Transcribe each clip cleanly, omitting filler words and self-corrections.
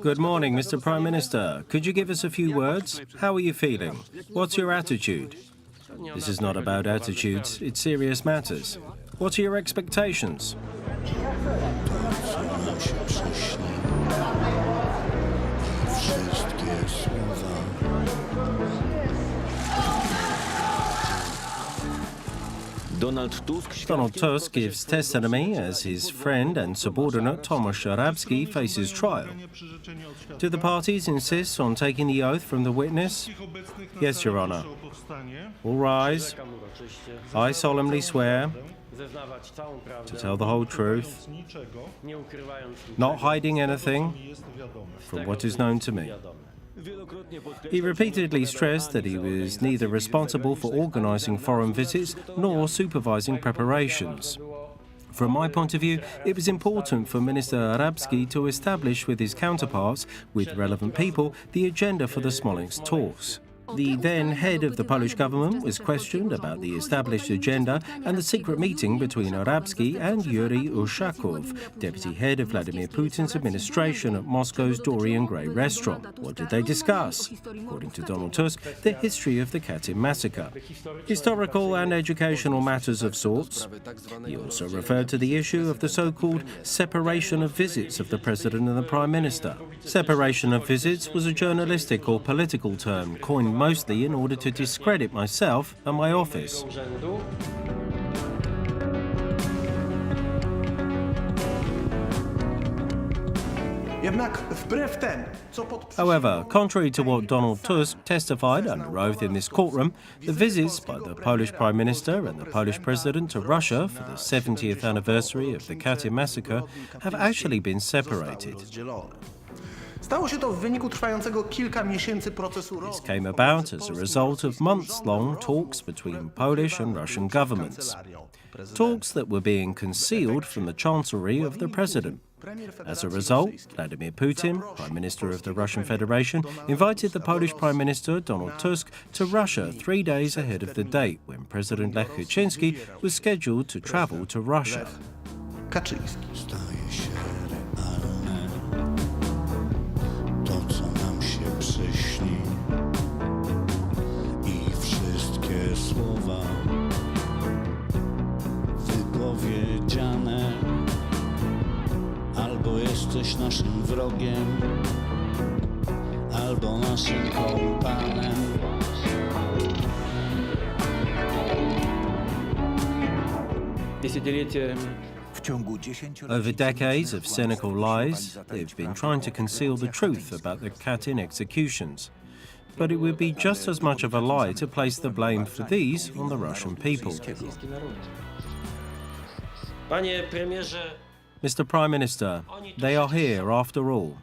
Good morning, Mr. Prime Minister. Could you give us a few words? How are you feeling? What's your attitude? This is not about attitudes, it's serious matters. What are your expectations? Donald Tusk gives testimony as his friend and subordinate Tomasz Arabski faces trial. Do the parties insist on taking the oath from the witness? Yes, Your Honour. All rise. I solemnly swear to tell the whole truth, not hiding anything from what is known to me. He repeatedly stressed that he was neither responsible for organising foreign visits nor supervising preparations. From my point of view, it was important for Minister Arabski to establish with his counterparts, with relevant people, the agenda for the Smolensk talks. The then head of the Polish government was questioned about the established agenda and the secret meeting between Arabski and Yuri Ushakov, deputy head of Vladimir Putin's administration at Moscow's Dorian Gray restaurant. What did they discuss? According to Donald Tusk, the history of the Katyn massacre. Historical and educational matters of sorts. He also referred to the issue of the so-called separation of visits of the President and the Prime Minister. Separation of visits was a journalistic or political term coined mostly in order to discredit myself and my office. However, contrary to what Donald Tusk testified under oath in this courtroom, the visits by the Polish Prime Minister and the Polish President to Russia for the 70th anniversary of the Katyn massacre have actually been separated. This came about as a result of months-long talks between Polish and Russian governments. Talks that were being concealed from the chancellery of the President. As a result, Vladimir Putin, Prime Minister of the Russian Federation, invited the Polish Prime Minister, Donald Tusk, to Russia 3 days ahead of the date when President Lech Kaczynski was scheduled to travel to Russia. Albo jesteś naszym wrogiem, albo naszym kompanem. Over decades of cynical lies, they've been trying to conceal the truth about the Katyn executions. But it would be just as much of a lie to place the blame for these on the Russian people. Mr. Prime Minister, they are here after all,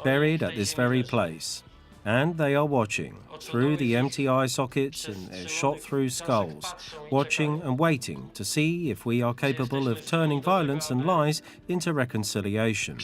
buried at this very place. And they are watching, through the empty eye sockets and their shot-through skulls, watching and waiting to see if we are capable of turning violence and lies into reconciliation.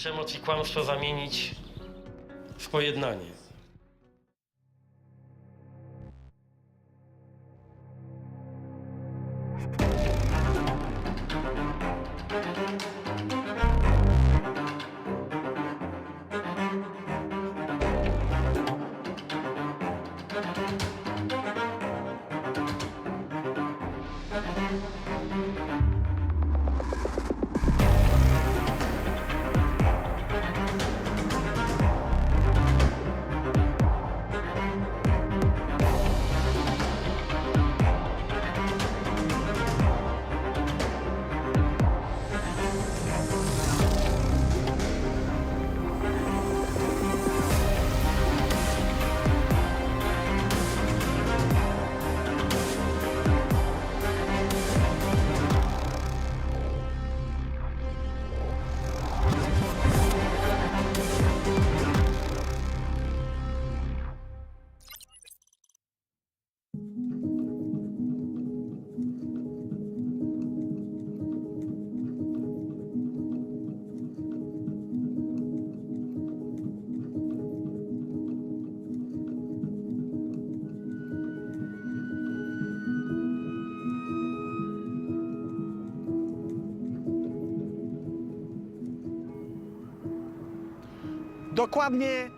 Dokładnie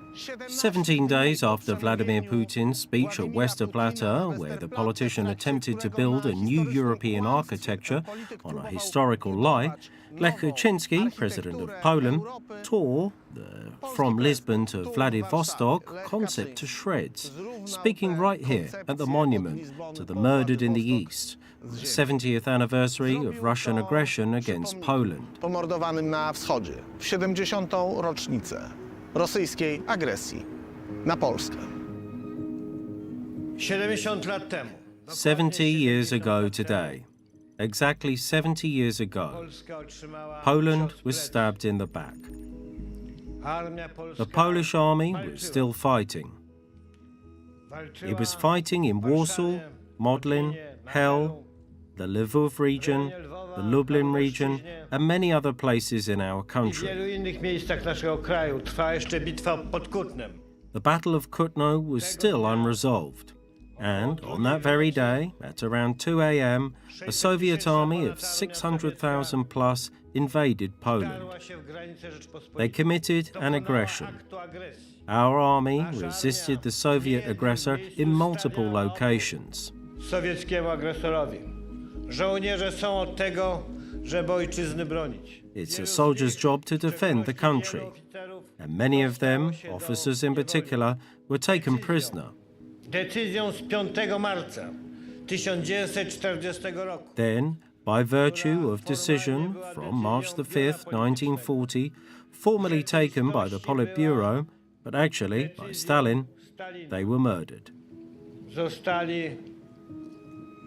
17 days after Vladimir Putin's speech at Westerplatte, where the politician attempted to build a new European architecture on a historical lie, Lech Kaczynski, president of Poland, tore the "From Lisbon to Vladivostok" concept to shreds, speaking right here at the monument to the murdered in the East, the 70th anniversary of Russian aggression against Poland. Pomordowanym na wschodzie w 70. rocznicę rosyjskiej agresji na Polskę. 70 lat temu. 70 years ago today, exactly 70 years ago, Poland was stabbed in the back. The Polish army was still fighting. It was fighting in Warsaw, Modlin, Hell, the Lwów region, the Lublin region, and many other places in our country. The Battle of Kutno was still unresolved. And on that very day, at around 2 a.m., a Soviet army of 600,000 plus invaded Poland. They committed an aggression. Our army resisted the Soviet aggressor in multiple locations. Sowieckiemu agresorowi. Żołnierze są od tego, żeby ojczyzny bronić. It's a soldier's job to defend the country, and many of them, officers in particular, were taken prisoner. Decyzją z 5 marca 1940 roku. Then, by virtue of decision from March the 5th, 1940, formally taken by the Politburo, but actually by Stalin, they were murdered. Zostali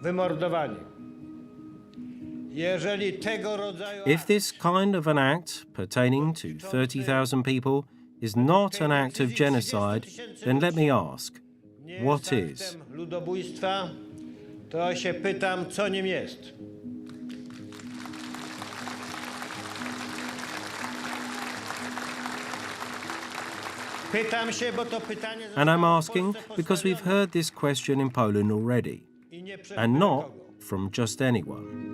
wymordowani. If this kind of an act pertaining to 30,000 people is not an act of genocide, then let me ask, what is? Ludobójstwa, to się pytam, co nim jest. Pytam się, bo to pytanie. And I'm asking because we've heard this question in Poland already, and not from just anyone.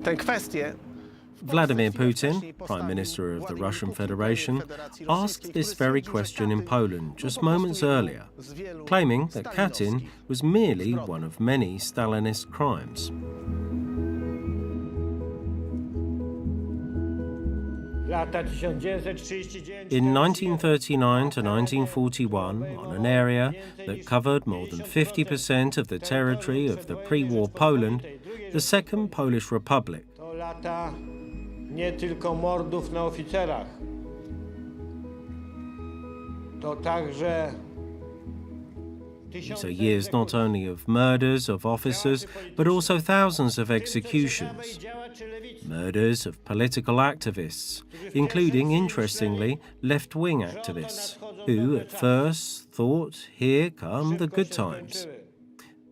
Tę kwestię Vladimir Putin, Prime Minister of the Russian Federation, asked this very question in Poland just moments earlier, claiming that Katyn was merely one of many Stalinist crimes. In 1939 to 1941, on an area that covered more than 50% of the territory of the pre-war Poland, the Second Polish Republic, To lata nie tylko mordów na oficerach. To także so years not only of murders of officers, but also thousands of executions, murders of political activists, including, interestingly, left-wing activists, who at first thought, here come the good times.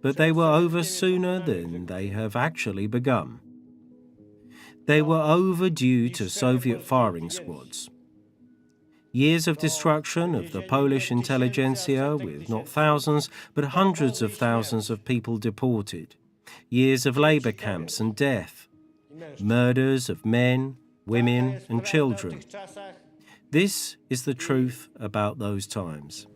But they were over sooner than they have actually begun. They were overdue to Soviet firing squads. Years of destruction of the Polish intelligentsia with not thousands but hundreds of thousands of people deported. Years of labor camps and death. Murders of men, women and children. This is the truth about those times.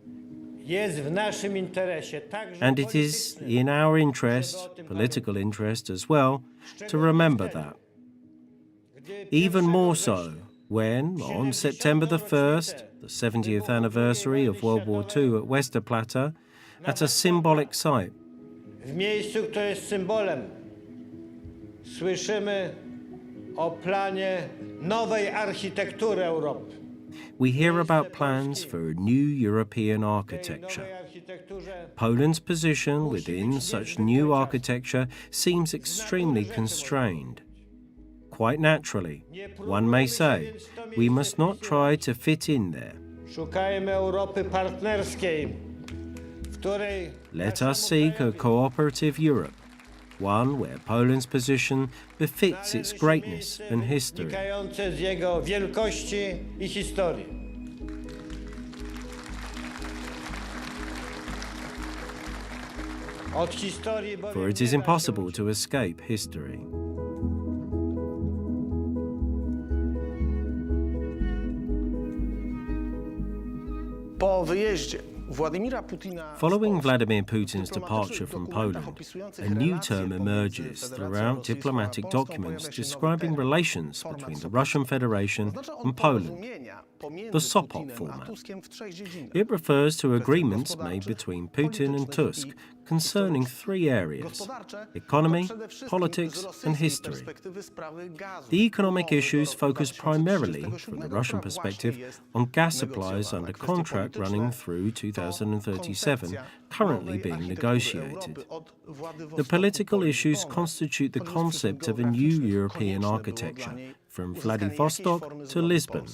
And it is in our interest, political interest as well, to remember that. Even more so when, on September the 1st, the 70th anniversary of World War II at Westerplatte, at a symbolic site, w miejscu, które jest symbolem, słyszymy o planie nowej architektury Europy. we hear about plans for a new European architecture. Poland's position within such new architecture seems extremely constrained. Quite naturally, one may say, we must not try to fit in there. Szukajmy Europy partnerskiej, w której Let us seek a cooperative Europe, one where Poland's position befits its greatness and history. wynikające z jego wielkości i historii. Od historii For it is impossible to escape history. Po wyjeździe Władimira Putina Following Vladimir Putin's departure from Poland, a new term emerges throughout diplomatic documents describing relations between the Russian Federation and Poland, the Sopot format. It refers to agreements made between Putin and Tusk concerning three areas: economy, politics and history. The economic issues focus primarily, from the Russian perspective, on gas supplies under contract running through 2037, currently being negotiated. The political issues constitute the concept of a new European architecture, from Vladivostok to Lisbon,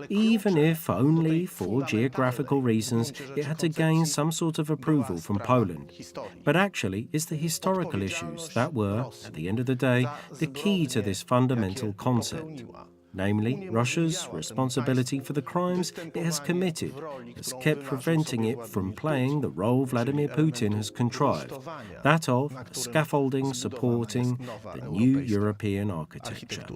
even if only for geographical reasons it had to gain some sort of approval from Poland. But actually, it's the historical issues that were, at the end of the day, the key to this fundamental concept. Namely, Russia's responsibility for the crimes it has committed has kept preventing it from playing the role Vladimir Putin has contrived, that of scaffolding supporting the new European architecture.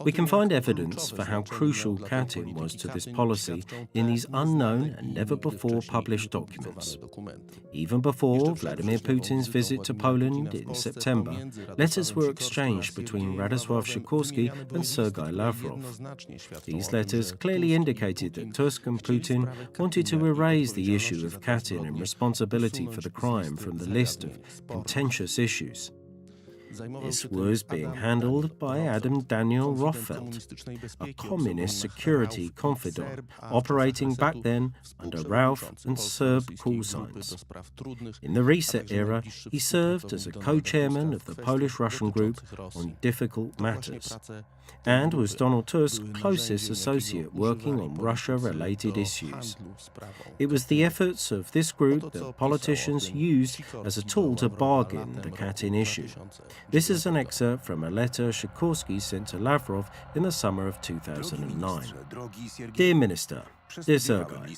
We can find evidence for how crucial Katyn was to this policy in these unknown and never-before-published documents. Even before Vladimir Putin's visit to Poland in September, letters were exchanged between Radosław Sikorski and Sergei Lavrov. These letters clearly indicated that Tusk and Putin wanted to erase the issue of Katyn and responsibility for the crime from the list of contentious issues. This was being handled by Adam Daniel Rothfeld, a communist security confidant operating back then under Ralph and Serb call signs. In the reset era, he served as a co-chairman of the Polish-Russian group on difficult matters, and was Donald Tusk's closest associate working on Russia-related issues. It was the efforts of this group that politicians used as a tool to bargain the Katyn issue. This is an excerpt from a letter Sikorski sent to Lavrov in the summer of 2009. Dear Minister, dear Sergei,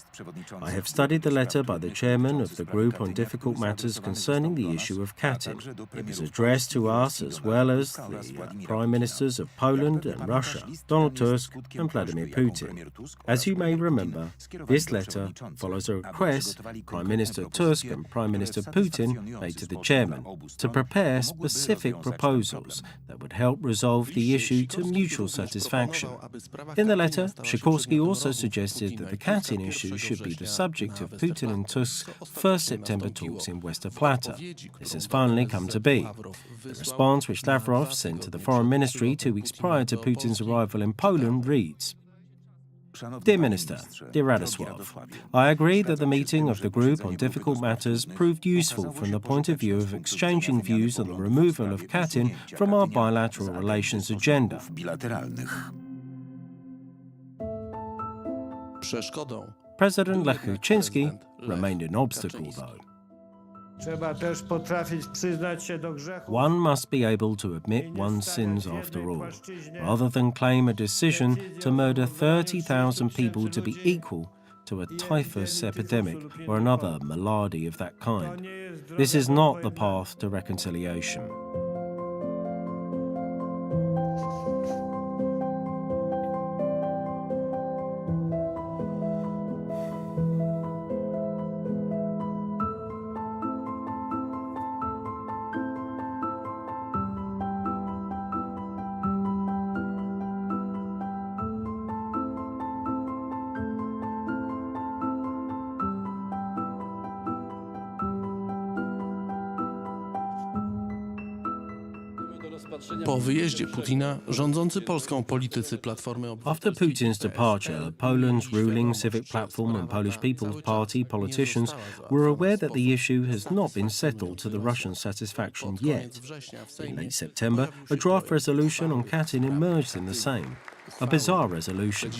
I have studied the letter by the chairman of the group on difficult matters concerning the issue of Katyn. It was addressed to us as well as the Prime Ministers of Poland and Russia, Donald Tusk and Vladimir Putin. As you may remember, this letter follows a request Prime Minister Tusk and Prime Minister Putin made to the chairman to prepare specific proposals that would help resolve the issue to mutual satisfaction. In the letter, Sikorski also suggested that the Katyn issue should be the subject of Putin and Tusk's first September talks in Westerplatte. This has finally come to be. The response which Lavrov sent to the Foreign Ministry 2 weeks prior to Putin's arrival in Poland reads, Dear Minister, dear Radosław, I agree that the meeting of the group on difficult matters proved useful from the point of view of exchanging views on the removal of Katyn from our bilateral relations agenda. President Lech Kaczynski remained an obstacle, though. One must be able to admit one's sins after all, rather than claim a decision to murder 30,000 people to be equal to a typhus epidemic or another malady of that kind. This is not the path to reconciliation. Po wyjeździe Putina, rządzący Polską politycy Platformy After Putin's departure, Poland's ruling Civic Platform and Polish People's Party politicians were aware that the issue has not been settled to the Russian satisfaction yet. In late September, a draft resolution on Katyn emerged in the same, a bizarre resolution.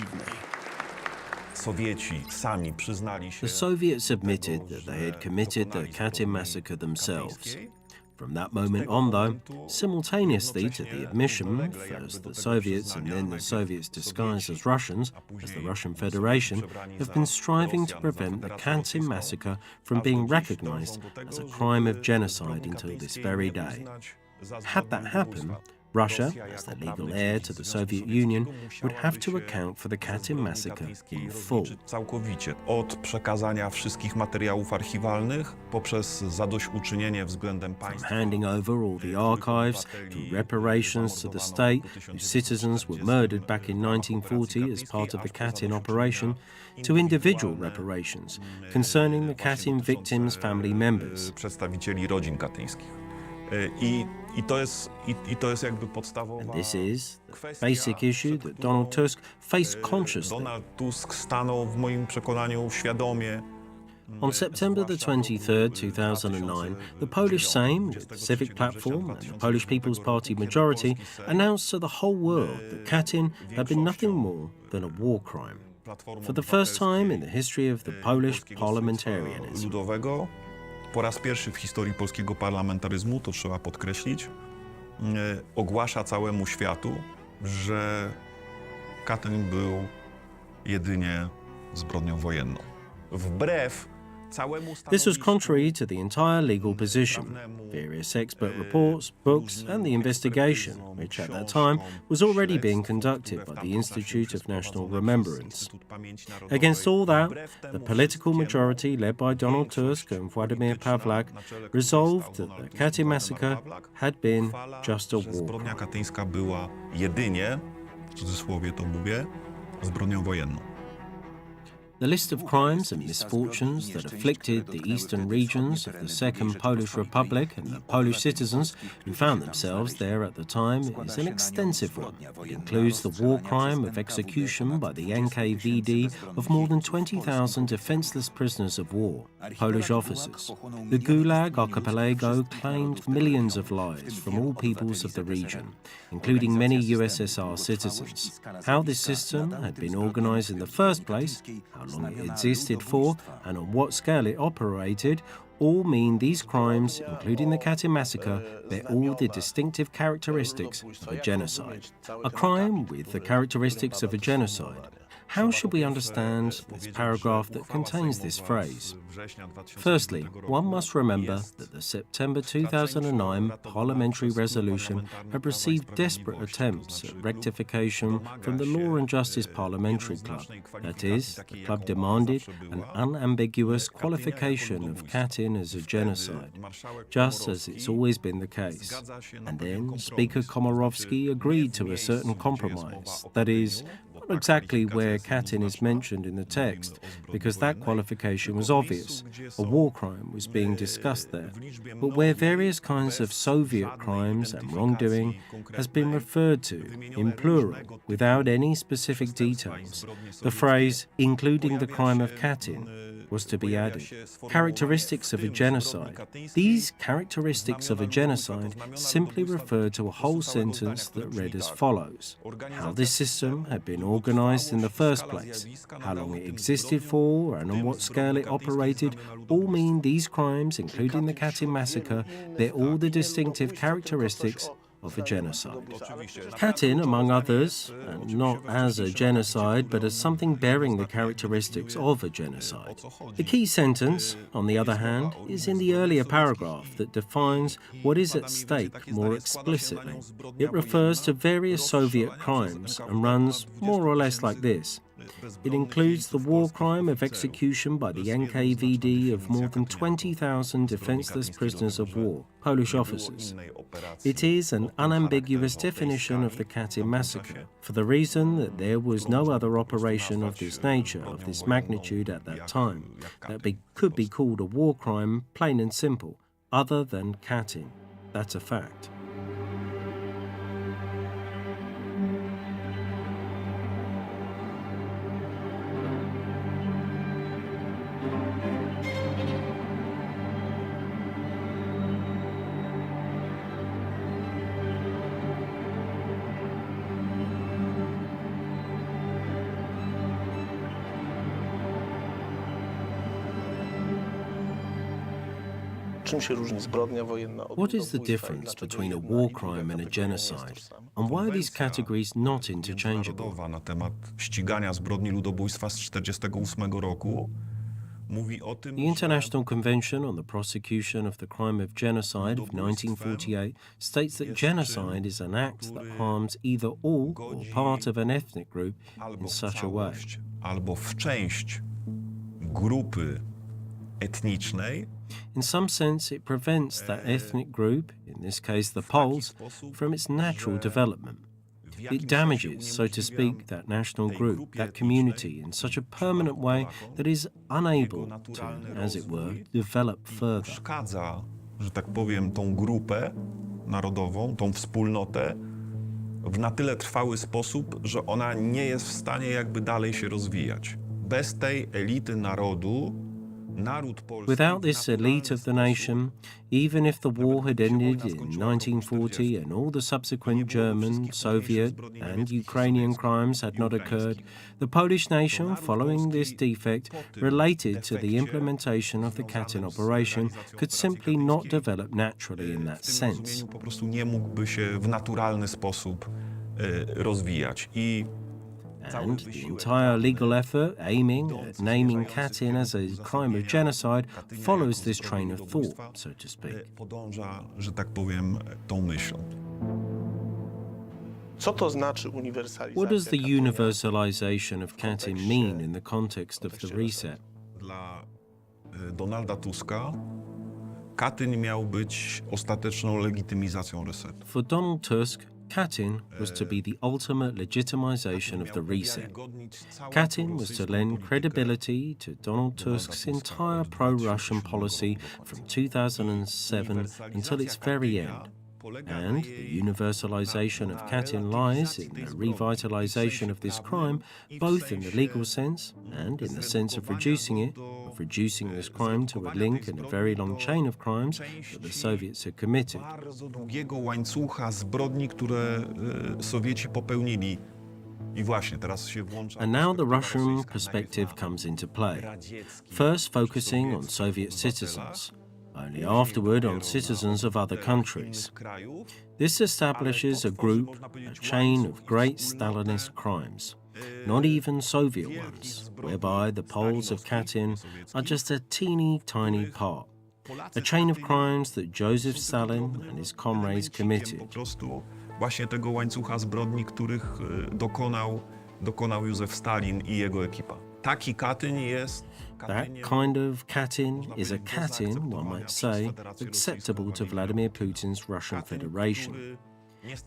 The Soviets admitted that they had committed the Katyn massacre themselves. From that moment on, though, simultaneously to the admission, first the Soviets and then the Soviets disguised as Russians, as the Russian Federation, have been striving to prevent the Katyn massacre from being recognized as a crime of genocide until this very day. Had that happened, Russia, as the legal heir to the Soviet Union, would have to account for the Katyn massacre in full. Całkowicie. Od przekazania wszystkich materiałów archiwalnych poprzez zadośćuczynienie względem państwa. Handing over all the archives, to reparations to the state whose citizens were murdered back in 1940 as part of the Katyn operation, to individual reparations concerning the Katyn victims' family members. Przedstawicieli rodzin katyńskich. I to jest jakby podstawowa. And this is the basic issue that Donald Tusk faced consciously. Donald Tusk stanął w moim przekonaniu świadomie. On September the 23rd, 2009, the Polish Sejm, with the Civic Platform and the Polish People's Party majority, announced to the whole world that Katyn had been nothing more than a war crime. For the first time in the history of the Polish parliamentarianism. Ludowego, po raz pierwszy w historii polskiego parlamentaryzmu, to trzeba podkreślić, ogłasza całemu światu, że Katyn był jedynie zbrodnią wojenną. Wbrew This was contrary to the entire legal position, various expert reports, books, and the investigation, which at that time was already being conducted by the Institute of National Remembrance. Against all that, the political majority led by Donald Tusk and Władimir Pawlak resolved that the Katyn massacre had been just a war crime. Zbrodnia katyńska była jedynie, w cudzysłowie to mówię, zbrodnią wojenną. The list of crimes and misfortunes that afflicted the eastern regions of the Second Polish Republic and the Polish citizens who found themselves there at the time is an extensive one. It includes the war crime of execution by the NKVD of more than 20,000 defenseless prisoners of war, Polish officers. The Gulag Archipelago claimed millions of lives from all peoples of the region, including many USSR citizens. How this system had been organized in the first place, how long it existed for, and on what scale it operated, all mean these crimes, including the Katyn massacre, bear all the distinctive characteristics of a genocide. A crime with the characteristics of a genocide. How should we understand this paragraph that contains this phrase? Firstly, one must remember that the September 2009 parliamentary resolution had received desperate attempts at rectification from the Law and Justice Parliamentary Club. That is, the club demanded an unambiguous qualification of Katyn as a genocide, just as it's always been the case. And then Speaker Komorowski agreed to a certain compromise, that is, not exactly where Katyn is mentioned in the text, because that qualification was obvious. A war crime was being discussed there, but where various kinds of Soviet crimes and wrongdoing has been referred to in plural without any specific details. The phrase, including the crime of Katyn, was to be added. Characteristics of a genocide. These characteristics of a genocide simply refer to a whole sentence that read as follows. How this system had been organized in the first place, how long it existed for, and on what scale it operated, all mean these crimes, including the Katyn massacre, bear all the distinctive characteristics of a genocide. Katyn, among others, and not as a genocide, but as something bearing the characteristics of a genocide. The key sentence, on the other hand, is in the earlier paragraph that defines what is at stake more explicitly. It refers to various Soviet crimes and runs more or less like this. It includes the war crime of execution by the NKVD of more than 20,000 defenseless prisoners of war, Polish officers. It is an unambiguous definition of the Katyn massacre, for the reason that there was no other operation of this nature, of this magnitude at that time, that could be called a war crime, plain and simple, other than Katyn. That's a fact. What is the difference between a war crime and a genocide? And why are these categories not interchangeable? Na temat ścigania zbrodni ludobójstwa z 1948 roku mówi o tym, The International Convention on the Prosecution of the Crime of Genocide of 1948 states that genocide is an act that harms either all or part of an ethnic group in such a way. albo w część grupy etnicznej, In some sense, it prevents that ethnic group, in this case the Poles, from its natural development. It damages, so to speak, that national group, that community, in such a permanent way that is unable to, as it were, develop further. uszkadza, że tak powiem, tą grupę narodową, tą wspólnotę w na tyle trwały sposób, że ona nie jest w stanie jakby dalej się rozwijać. Bez tej elity narodu, naród polski... Without this elite of the nation, even if the war had ended in 1940 and all the subsequent German, Soviet and Ukrainian crimes had not occurred, the Polish nation, following this defect related to the implementation of the Katyn operation, could simply not develop naturally in that sense. Po prostu nie mógłby się w naturalny sposób rozwijać. And the entire legal effort aiming at naming Katyn as a crime of genocide follows this train of thought, so to speak. Podąża, że tak powiem, tą myślą. Co to znaczy uniwersalizacja? What does the Katynia? universalization of Katyn mean in the context of the reset? Dla Donalda Tuska Katyn miał być ostateczną legitymizacją resetu. For Donald Tusk, Katyn was to be the ultimate legitimization of the reset. Katyn was to lend credibility to Donald Tusk's entire pro-Russian policy from 2007 until its very end. And the universalization of Katyn lies in the revitalization of this crime, both in the legal sense and in the sense of reducing it, of reducing this crime to a link in a very long chain of crimes that the Soviets had committed. Bardzo długiego łańcucha zbrodni, które Sowieci popełnili. I właśnie teraz się włącza... And now the Russian perspective comes into play, first focusing on Soviet citizens, only afterward on citizens of other countries. This establishes a group, a chain of great Stalinist crimes, not even Soviet ones, whereby the Poles of Katyn are just a teeny tiny part. A chain of crimes that Joseph Stalin and his comrades committed. Po prostu właśnie tego łańcucha zbrodni, których dokonał Józef Stalin i jego ekipa. Taki Katyn jest... That kind of Katyn is a Katyn, one might say, acceptable to Vladimir Putin's Russian Federation.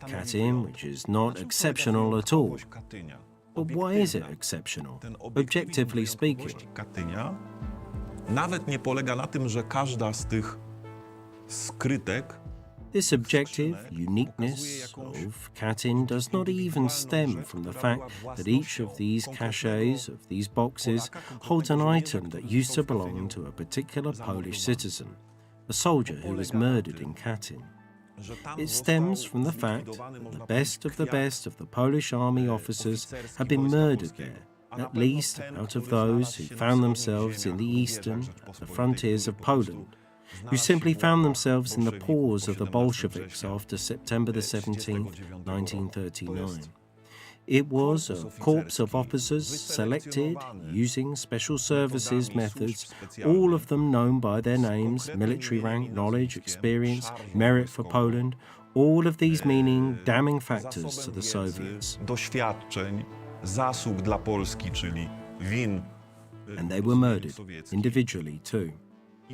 Katyn, which is not exceptional at all. But why is it exceptional, objectively speaking? Katynia nawet nie polega na tym, że każda z tych skrytek This objective uniqueness of Katyn does not even stem from the fact that each of these caches, of these boxes, holds an item that used to belong to a particular Polish citizen, a soldier who was murdered in Katyn. It stems from the fact that the best of the Polish army officers have been murdered there, at least out of those who found themselves in the eastern, at the frontiers of Poland, who simply found themselves in the paws of the Bolsheviks after September the 17th, 1939. It was a corps of officers selected using special services methods, all of them known by their names, military rank, knowledge, experience, merit for Poland, all of these meaning damning factors to the Soviets. Doświadczeń, zasług dla Polski, czyli win. And they were murdered, individually too.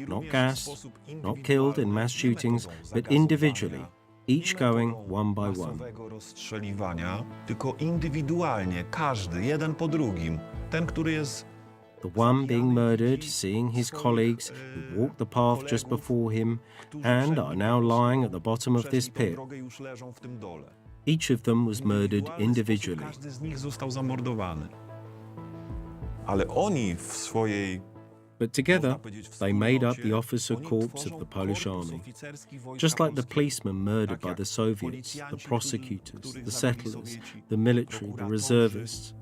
Not gassed, not killed in mass shootings, but individually, each going one by one. Masowego rozstrzeliwania, tylko indywidualnie, każdy, jeden po drugim. Ten, który jest... The one being murdered, seeing his colleagues who walked the path just before him and are now lying at the bottom of this pit. Już leżą w tym dole. Each of them was murdered individually. Każdy z nich został zamordowany. Ale oni w swojej... But together, they made up the officer corps of the Polish army. Just like the policemen murdered by the Soviets, the prosecutors, the settlers, the military, the reservists.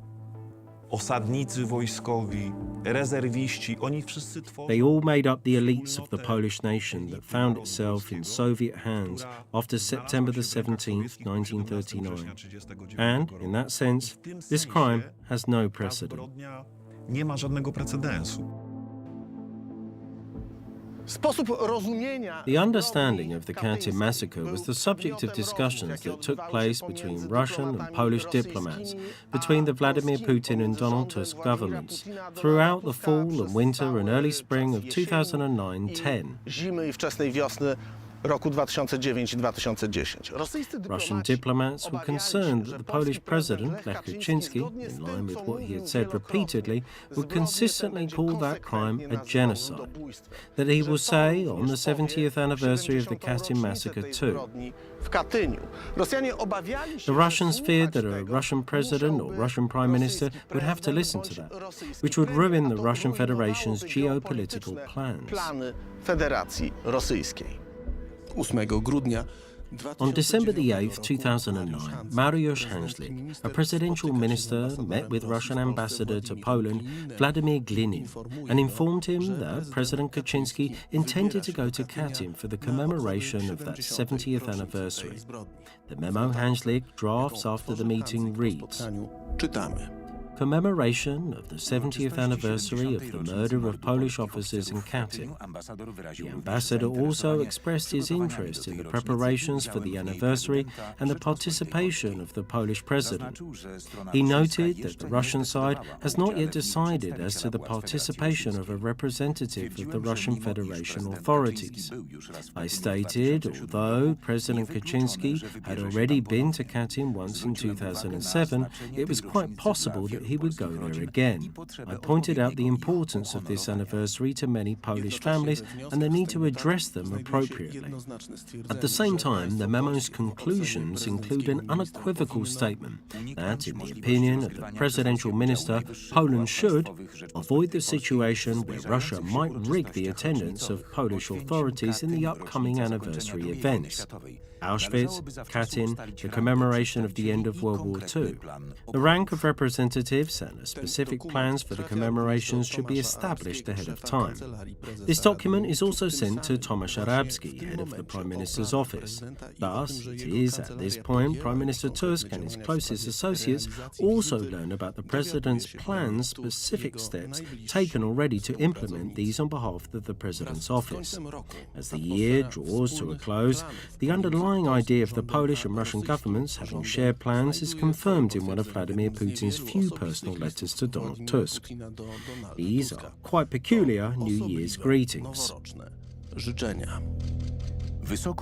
Osadnicy wojskowi, rezerwiści, oni wszyscy tworzą... They all made up the elites of the Polish nation that found itself in Soviet hands after September the 17th, 1939. And, in that sense, this crime has no precedent. Nie ma żadnego precedensu. Sposób rozumienia The understanding of the Katyn massacre was the subject of discussions that took place between Russian and Polish diplomats, between the Vladimir Putin and Donald Tusk governments, throughout the fall and winter and early spring of 2009-10. zimy i wczesnej wiosny roku 2009 i 2010. Russian diplomats were concerned that the Polish president, Lech Kaczynski, in line with what he had said repeatedly, would consistently call that crime a genocide. That he will say on the 70th anniversary of the Katyn massacre too. The Russians feared that a Russian president or Russian prime minister would have to listen to that, which would ruin the Russian Federation's geopolitical plans. Federacji Rosyjskiej. 8 grudnia On December the 8th, 2009, Mariusz Hańslik, a presidential minister, met with Russian ambassador to Poland, Vladimir Glinin, and informed him that President Kaczynski intended to go to Katyn for the commemoration of that 70th anniversary. The memo Hańslik drafts after the meeting reads, czytamy. Commemoration of the 70th anniversary of the murder of Polish officers in Katyn. The ambassador also expressed his interest in the preparations for the anniversary and the participation of the Polish president. He noted that the Russian side has not yet decided as to the participation of a representative of the Russian Federation authorities. I stated, although President Kaczynski had already been to Katyn once in 2007, it was quite possible that he would go there again. I pointed out the importance of this anniversary to many Polish families and the need to address them appropriately. At the same time, the memo's conclusions include an unequivocal statement that, in the opinion of the presidential minister, Poland should avoid the situation where Russia might rig the attendance of Polish authorities in the upcoming anniversary events. Auschwitz, Katyn, the commemoration of the end of World War II. The rank of representatives and the specific plans for the commemorations should be established ahead of time. This document is also sent to Tomasz Arabski, head of the Prime Minister's office. Thus, it is at this point Prime Minister Tusk and his closest associates also learn about the President's plans, specific steps taken already to implement these on behalf of the President's office. As the year draws to a close, the underlying idea of the Polish and Russian governments having shared plans is confirmed in one of Vladimir Putin's few personal letters to Donald Tusk. These are quite peculiar New Year's greetings. Życzenia.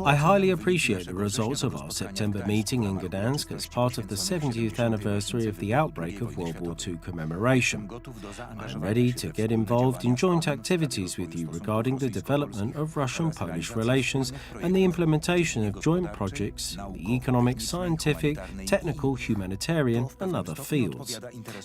I highly appreciate the results of our September meeting in Gdansk as part of the 70th anniversary of the outbreak of World War II commemoration. I am ready to get involved in joint activities with you regarding the development of Russian-Polish relations and the implementation of joint projects in the economic, scientific, technical, humanitarian and other fields.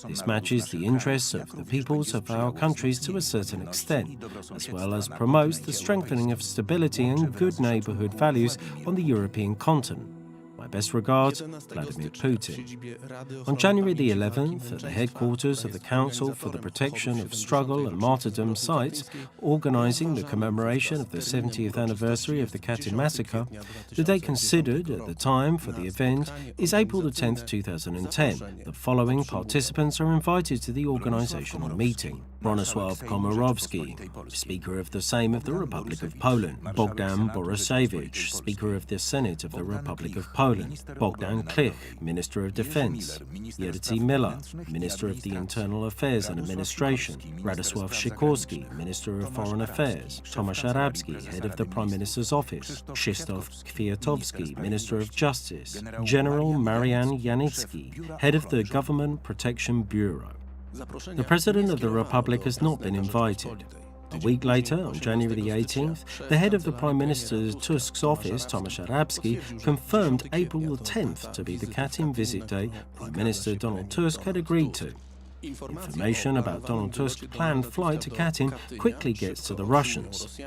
This matches the interests of the peoples of our countries to a certain extent, as well as promotes the strengthening of stability and good neighbourhood values on the European continent. My best regards, Vladimir Putin. On January the 11th, at the headquarters of the Council for the Protection of Struggle and Martyrdom sites, organising the commemoration of the 70th anniversary of the Katyn massacre, the date considered at the time for the event is April the 10th, 2010. The following participants are invited to the organisational meeting. Bronisław Komorowski, Speaker of the Sejm of the Republic of Poland. Bogdan Borusewicz, Speaker of the Senate of the Republic of Poland. Bogdan Klich, Minister of Defence. Jerzy Miller, Minister of the Internal Affairs and Administration. Radosław Sikorski, Minister of Foreign Affairs. Tomasz Arabski, Head of the Prime Minister's Office. Krzysztof Kwiatkowski, Minister of Justice. General Marian Janicki, Head of the Government Protection Bureau. The President of the Republic has not been invited. A week later, on January the 18th, the head of the Prime Minister Tusk's office, Tomasz Arabski, confirmed April the 10th to be the Katyn visit date Prime Minister Donald Tusk had agreed to. Information about Donald Tusk's planned flight to Katyn quickly gets to the Russians.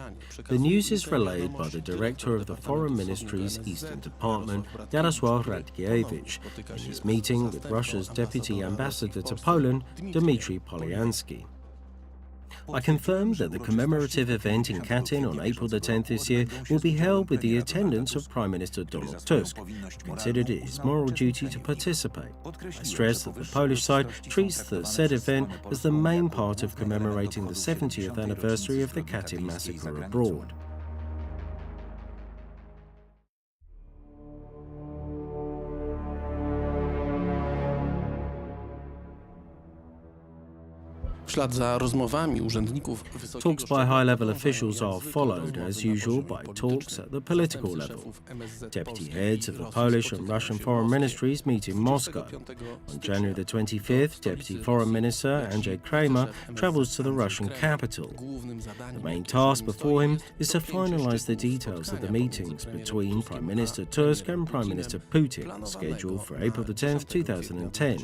The news is relayed by the director of the Foreign Ministry's Eastern Department, Jarosław Radkiewicz, in his meeting with Russia's Deputy Ambassador to Poland, Dmitry Polyansky. I confirm that the commemorative event in Katyn on April the 10th this year will be held with the attendance of Prime Minister Donald Tusk, who considered it his moral duty to participate. I stress that the Polish side treats the said event as the main part of commemorating the 70th anniversary of the Katyn massacre abroad. W ślad za rozmowami urzędników Talks by high-level officials are followed, as usual, by talks at the political level. Deputy heads of the Polish and Russian foreign ministries meet in Moscow. On January the 25th, Deputy Foreign Minister Andrzej Kramer travels to the Russian capital. The main task before him is to finalize the details of the meetings between Prime Minister Tusk and Prime Minister Putin, scheduled for April the 10th, 2010.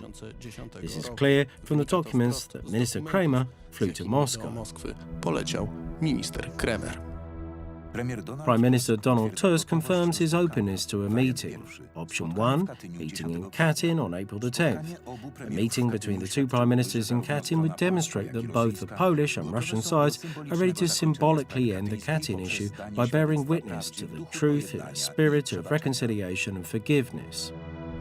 This is clear from the documents that Minister Kramer flew to Moscow. Moskwy poleciał minister Kremer. Prime Minister Donald Tusk confirms his openness to a meeting. Option 1, meeting in Katyn on April the 10th. A meeting between the two Prime Ministers in Katyn would demonstrate that both the Polish and Russian sides are ready to symbolically end the Katyn issue by bearing witness to the truth in a spirit of reconciliation and forgiveness.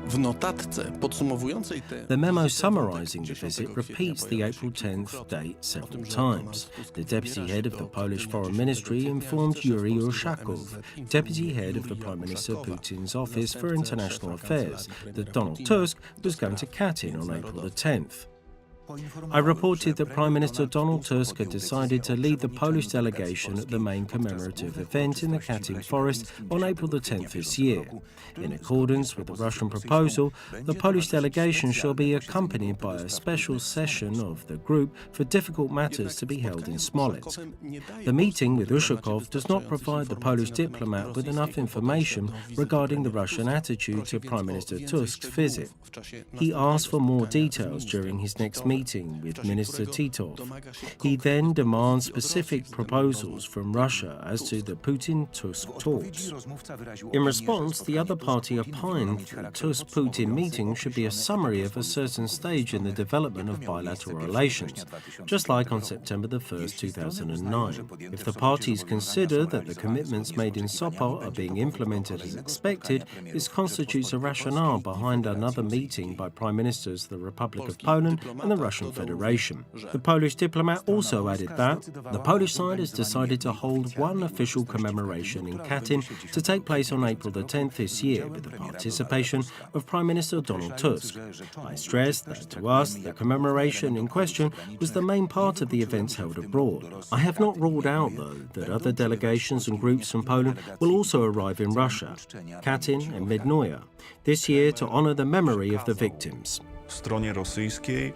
W notatce podsumowującej te... The memo summarising the visit repeats the April 10th date several times. The deputy head of the Polish Foreign Ministry informed Yuri Ushakov, deputy head of the Prime Minister Putin's Office for International Affairs, that Donald Tusk was going to Katyn on April the 10th. I reported that Prime Minister Donald Tusk had decided to lead the Polish delegation at the main commemorative event in the Katyn forest on April the 10th this year. In accordance with the Russian proposal, the Polish delegation shall be accompanied by a special session of the group for difficult matters to be held in Smolensk. The meeting with Ushakov does not provide the Polish diplomat with enough information regarding the Russian attitude to Prime Minister Tusk's visit. He asked for more details during his next meeting with Minister Titov. He then demands specific proposals from Russia as to the Putin-Tusk talks. In response, the other party opined the Tusk-Putin meeting should be a summary of a certain stage in the development of bilateral relations, just like on September the 1st, 2009. If the parties consider that the commitments made in Sopot are being implemented as expected, this constitutes a rationale behind another meeting by Prime Ministers of the Republic of Poland and the Russian Federation. The Polish diplomat also added that the Polish side has decided to hold one official commemoration in Katyn to take place on April the 10th this year with the participation of Prime Minister Donald Tusk. I stressed that to us the commemoration in question was the main part of the events held abroad. I have not ruled out, though, that other delegations and groups from Poland will also arrive in Russia, Katyn and Mednoja, this year to honour the memory of the victims. Stronie rosyjskiej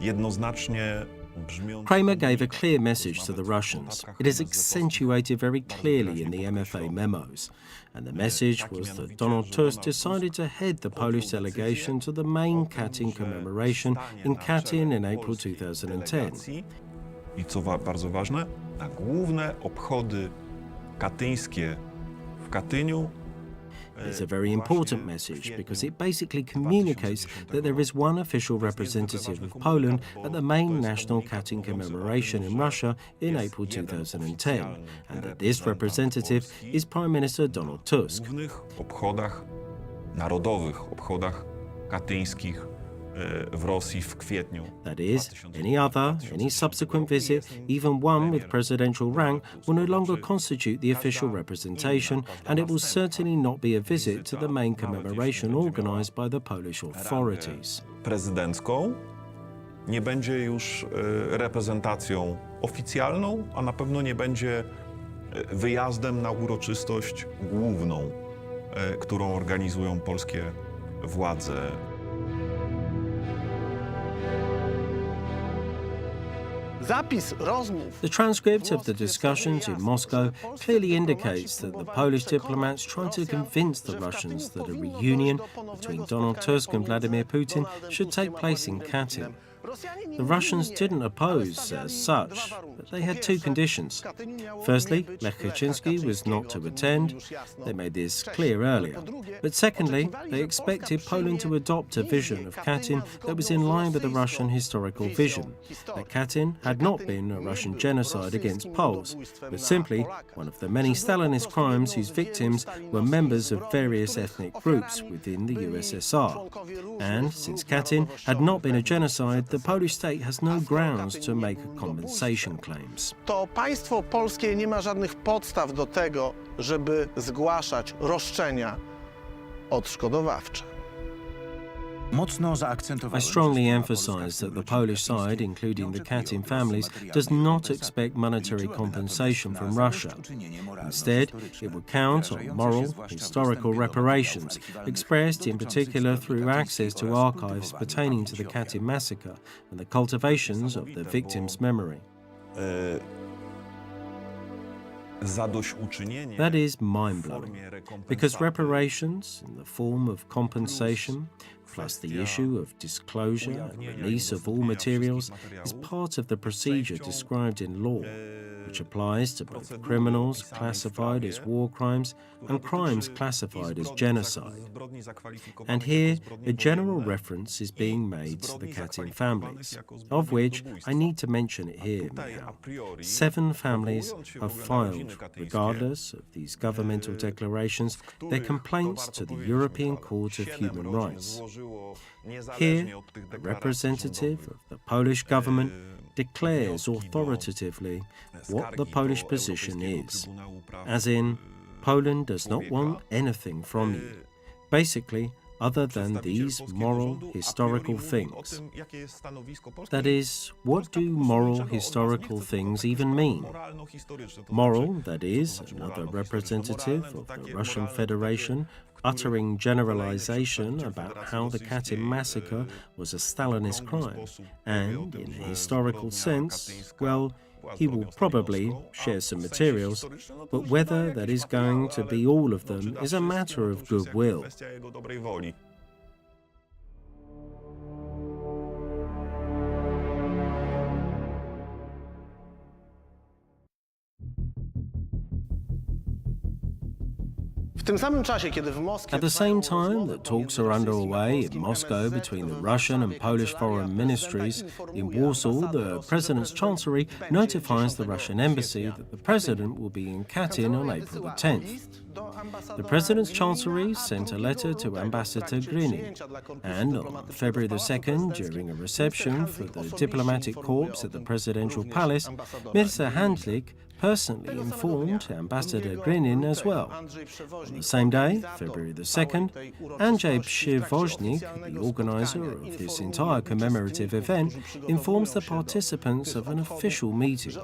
jednoznacznie brzmiące... Kramer gave a clear message to the Russians. It is accentuated very clearly in the MFA memos. And the message was that Donald Tusk decided to head the Polish delegation to the main Katyn commemoration in Katyn in April 2010. I co bardzo ważne, na główne obchody katyńskie w Katyniu. It's a very important message because it basically communicates that there is one official representative of Poland at the main national Katyn commemoration in Russia in April 2010, and that this representative is Prime Minister Donald Tusk. W głównych obchodach narodowych, obchodach katyńskich w Rosji w kwietniu. That is, any subsequent visit, even one with presidential rank, will no longer constitute the official representation, and it will certainly not be a visit to the main commemoration organized by the Polish authorities. Prezydencką nie będzie już reprezentacją oficjalną, a na pewno nie będzie wyjazdem na uroczystość główną, którą organizują polskie władze. Zapis rozmów. The transcript of the discussions in Moscow clearly indicates that the Polish diplomats tried to convince the Russians that a reunion between Donald Tusk and Vladimir Putin should take place in Katyn. The Russians didn't oppose as such, but they had two conditions. Firstly, Lech Kaczynski was not to attend. They made this clear earlier. But secondly, they expected Poland to adopt a vision of Katyn that was in line with the Russian historical vision, that Katyn had not been a Russian genocide against Poles, but simply one of the many Stalinist crimes whose victims were members of various ethnic groups within the USSR. And since Katyn had not been a genocide, the Polish state has no grounds to make compensation claims. To państwo polskie nie ma żadnych podstaw do tego, żeby zgłaszać roszczenia odszkodowawcze. I strongly emphasize that the Polish side, including the Katyn families, does not expect monetary compensation from Russia. Instead, it would count on moral, historical reparations, expressed in particular through access to archives pertaining to the Katyn massacre and the cultivations of the victims' memory. That is mind-blowing, because reparations, in the form of compensation, plus the issue of disclosure and release of all materials, is part of the procedure described in law, which applies to both criminals classified as war crimes and crimes classified as genocide. And here, a general reference is being made to the Katyn families, of which I need to mention it here now. 7 families have filed, regardless of these governmental declarations, their complaints to the European Court of Human Rights. Here, a representative of the Polish government declares authoritatively what the Polish position is, as in, Poland does not want anything from you, basically, other than these moral, historical things. That is, what do moral, historical things even mean? Moral, that is, another representative of the Russian Federation uttering generalization about how the Katyn massacre was a Stalinist crime, and, in a historical sense, well, he will probably share some materials, but whether that is going to be all of them is a matter of goodwill. At the same time that talks are underway in Moscow between the Russian and Polish foreign ministries, in Warsaw, the President's Chancellery notifies the Russian embassy that the President will be in Katyn on April the 10th. The President's Chancellery sent a letter to Ambassador Grinin, and on February the 2nd, during a reception for the diplomatic corps at the Presidential Palace, Minister Handlik personally informed Ambassador Grinin as well. On the same day, February the 2nd, Andrzej Przewoźnik, the organizer of this entire commemorative event, informs the participants of an official meeting,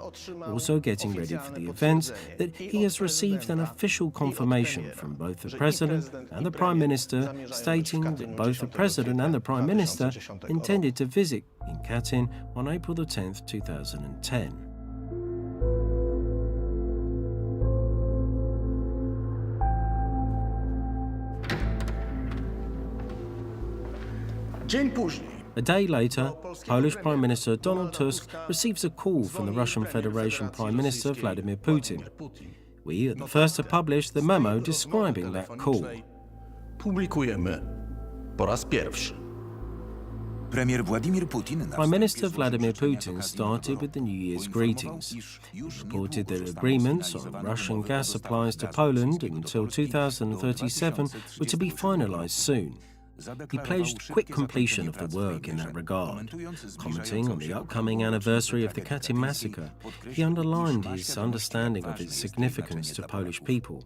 also getting ready for the event, that he has received an official confirmation from both the President and the Prime Minister, stating that both the President and the Prime Minister intended to visit in Katyn on April the 10th, 2010. A day later, Polish Prime Minister Donald Tusk receives a call from the Russian Federation Prime Minister Vladimir Putin. We are the first to publish the memo describing that call. Publikujemy po raz pierwszy. Prime Minister Vladimir Putin started with the New Year's greetings. He reported that agreements on Russian gas supplies to Poland until 2037 were to be finalized soon. He pledged quick completion of the work in that regard. Commenting on the upcoming anniversary of the Katyn massacre, he underlined his understanding of its significance to Polish people.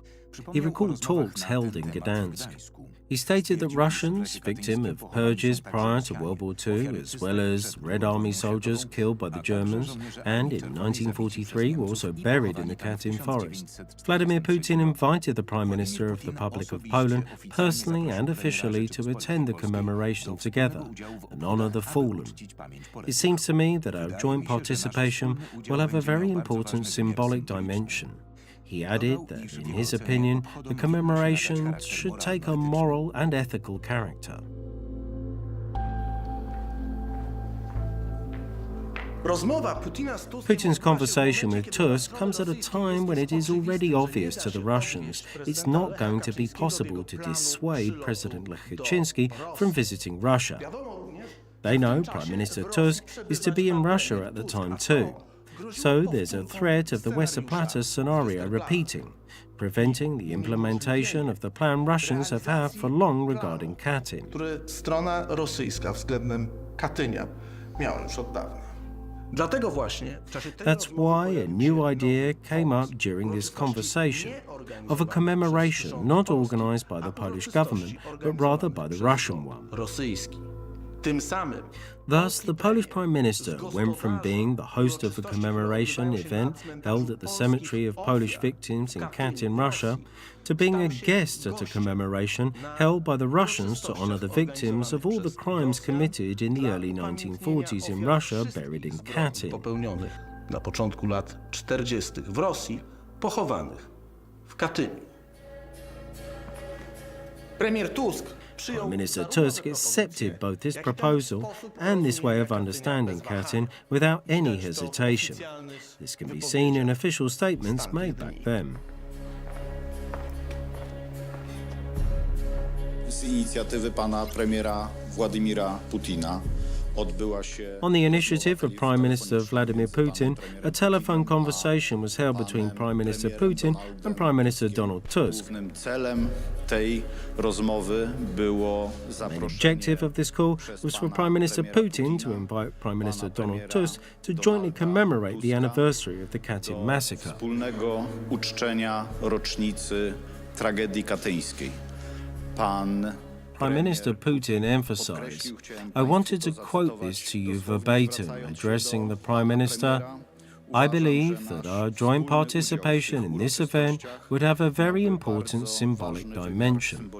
He recalled talks held in Gdansk. He stated that Russians, victim of purges prior to World War II, as well as Red Army soldiers killed by the Germans and in 1943 were also buried in the Katyn forest. Vladimir Putin invited the Prime Minister of the Republic of Poland personally and officially to attend the commemoration together and honour the fallen. It seems to me that our joint participation will have a very important symbolic dimension. He added that, in his opinion, the commemoration should take a moral and ethical character. Putin's conversation with Tusk comes at a time when it is already obvious to the Russians it's not going to be possible to dissuade President Lech Kaczynski from visiting Russia. They know Prime Minister Tusk is to be in Russia at the time too. So there's a threat of the Westerplatte scenario repeating, preventing the implementation of the plan Russians have had for long regarding Katyn. Które strona rosyjska względem Katynia miała już od dawna. Dlatego właśnie w czasie tej That's why a new idea came up during this conversation of a commemoration not organized by the Polish government, but rather by the Russian one. rosyjski. Tym samym Thus, the Polish Prime Minister went from being the host of a commemoration event held at the Cemetery of Polish Victims in Katyn, Russia, to being a guest at a commemoration held by the Russians to honor the victims of all the crimes committed in the early 1940s in Russia buried in Katyn. popełnionych na początku lat 40. w Rosji, pochowanych w Katyniu. Premier Tusk Prime Minister Tusk accepted both this proposal and this way of understanding Katyn without any hesitation. This can be seen in official statements made back then. Z inicjatywy pana premiera Władimira Putina odbyła się... On the initiative of Prime Minister Vladimir Putin, a telephone conversation was held between Prime Minister Putin and Prime Minister Donald Tusk. Głównym celem tej rozmowy było The zaproszenie objective of this call was for Prime Minister Putin to invite Prime Minister Donald Tusk to jointly commemorate the anniversary of the Katyn massacre. wspólnego uczczenia rocznicy tragedii katyńskiej. Pan Prime Minister Putin emphasized, I wanted to quote this to you verbatim, addressing the Prime Minister. I believe that our joint participation in this event would have a very important symbolic dimension.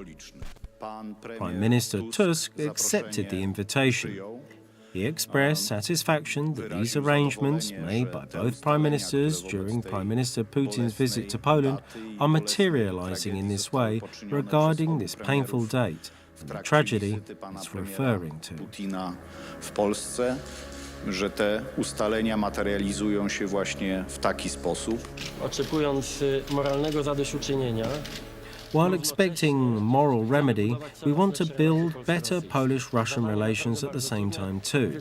Prime Minister Tusk accepted the invitation. He expressed satisfaction that these arrangements made by both Prime Ministers during Prime Minister Putin's visit to Poland are materializing in this way regarding this painful date and the tragedy it's referring to. Putina w Polsce, że te ustalenia materializują się właśnie w taki sposób. Oczekując moralnego zadośćuczynienia, While expecting moral remedy, we want to build better Polish-Russian relations at the same time too.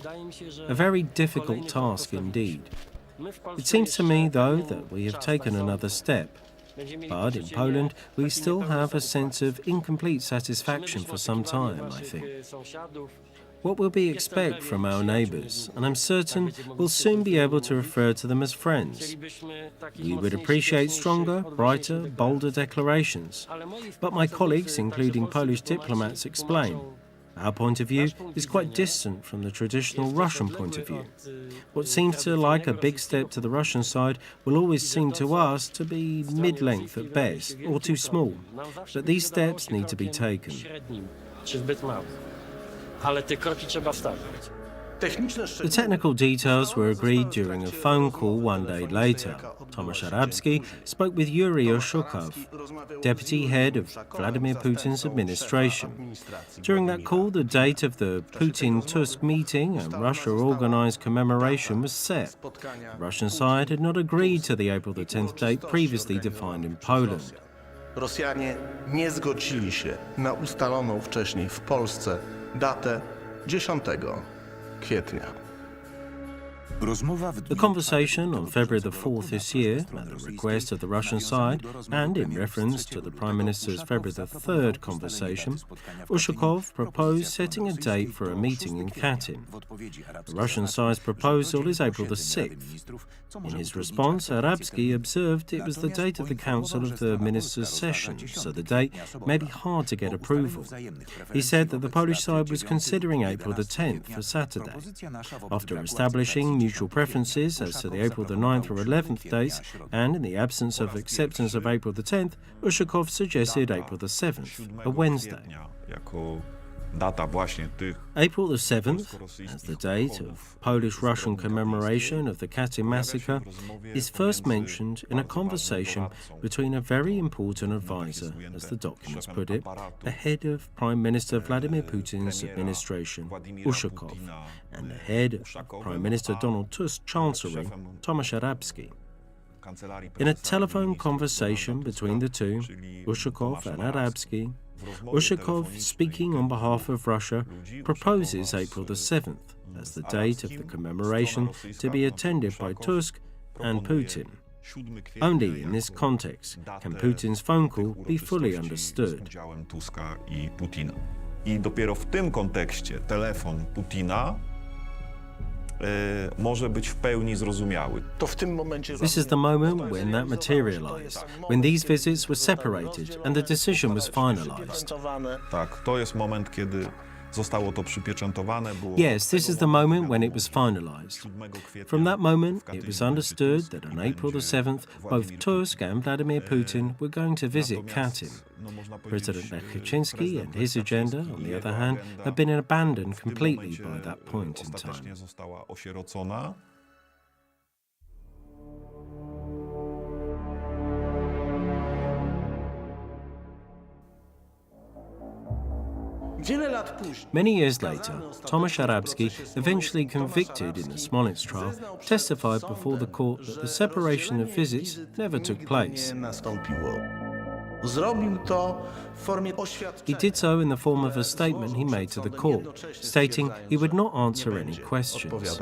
A very difficult task indeed. It seems to me, though, that we have taken another step. But in Poland, we still have a sense of incomplete satisfaction for some time, I think. What will we expect from our neighbours? And I'm certain we'll soon be able to refer to them as friends. We would appreciate stronger, brighter, bolder declarations. But my colleagues, including Polish diplomats, explain our point of view is quite distant from the traditional Russian point of view. What seems to like a big step to the Russian side will always seem to us to be mid-length at best, or too small. But these steps need to be taken. ale te kroki trzeba stawiać. The technical details were agreed during a phone call one day later. Tomasz Arabski spoke with Yuri Oshukov, deputy head of Vladimir Putin's administration. During that call, the date of the Putin-Tusk meeting and Russia-organized commemoration was set. The Russian side had not agreed to the April the 10th date previously defined in Poland. Rosjanie nie zgodzili się na ustaloną wcześniej w Polsce datę 10 kwietnia. The conversation on February the 4th this year, at the request of the Russian side and in reference to the Prime Minister's February the 3rd conversation, Ushakov proposed setting a date for a meeting in Katyn. The Russian side's proposal is April the 6th. In his response, Arabski observed it was the date of the Council of the Ministers' session, so the date may be hard to get approval. He said that the Polish side was considering April the 10th for Saturday. After establishing mutual preferences as to the April the 9th or 11th dates, and in the absence of acceptance of April the 10th, Ushakov suggested April the 7th, a Wednesday. Jako Data właśnie tych April the 7th, as the date of Polish-Russian commemoration of the Katyn massacre, is first mentioned in a conversation between a very important advisor, as the documents put it, ahead of Prime Minister Vladimir Putin's administration, Ushakov, and the head of Prime Minister Donald Tusk's chancellery, Tomasz Arabski. In a telephone conversation between the two, Ushakov and Arabski, Ushakov, speaking on behalf of Russia, proposes April the 7th as the date of the commemoration to be attended by Tusk and Putin. Only in this context can Putin's phone call be fully understood. Tuska i Putina. I dopiero w tym kontekście telefon Putina może być w pełni zrozumiały. To w tym momencie This is the moment when that materialized, when these visits were separated and the decision was finalized. Tak, to jest moment, kiedy zostało to przypieczętowane. Yes, this is the moment when it was finalized. From that moment, it was understood that on April the 7th, both Tusk and Vladimir Putin were going to visit Katyn. President Lech Kaczynski and his agenda, on the other hand, had been abandoned completely by that point in time. Ostatecznie została osierocona. Many years later, Tomasz Arabski, eventually convicted in the Smolensk trial, testified before the court that the separation of visits never took place. He did so in the form of a statement he made to the court, stating he would not answer any questions.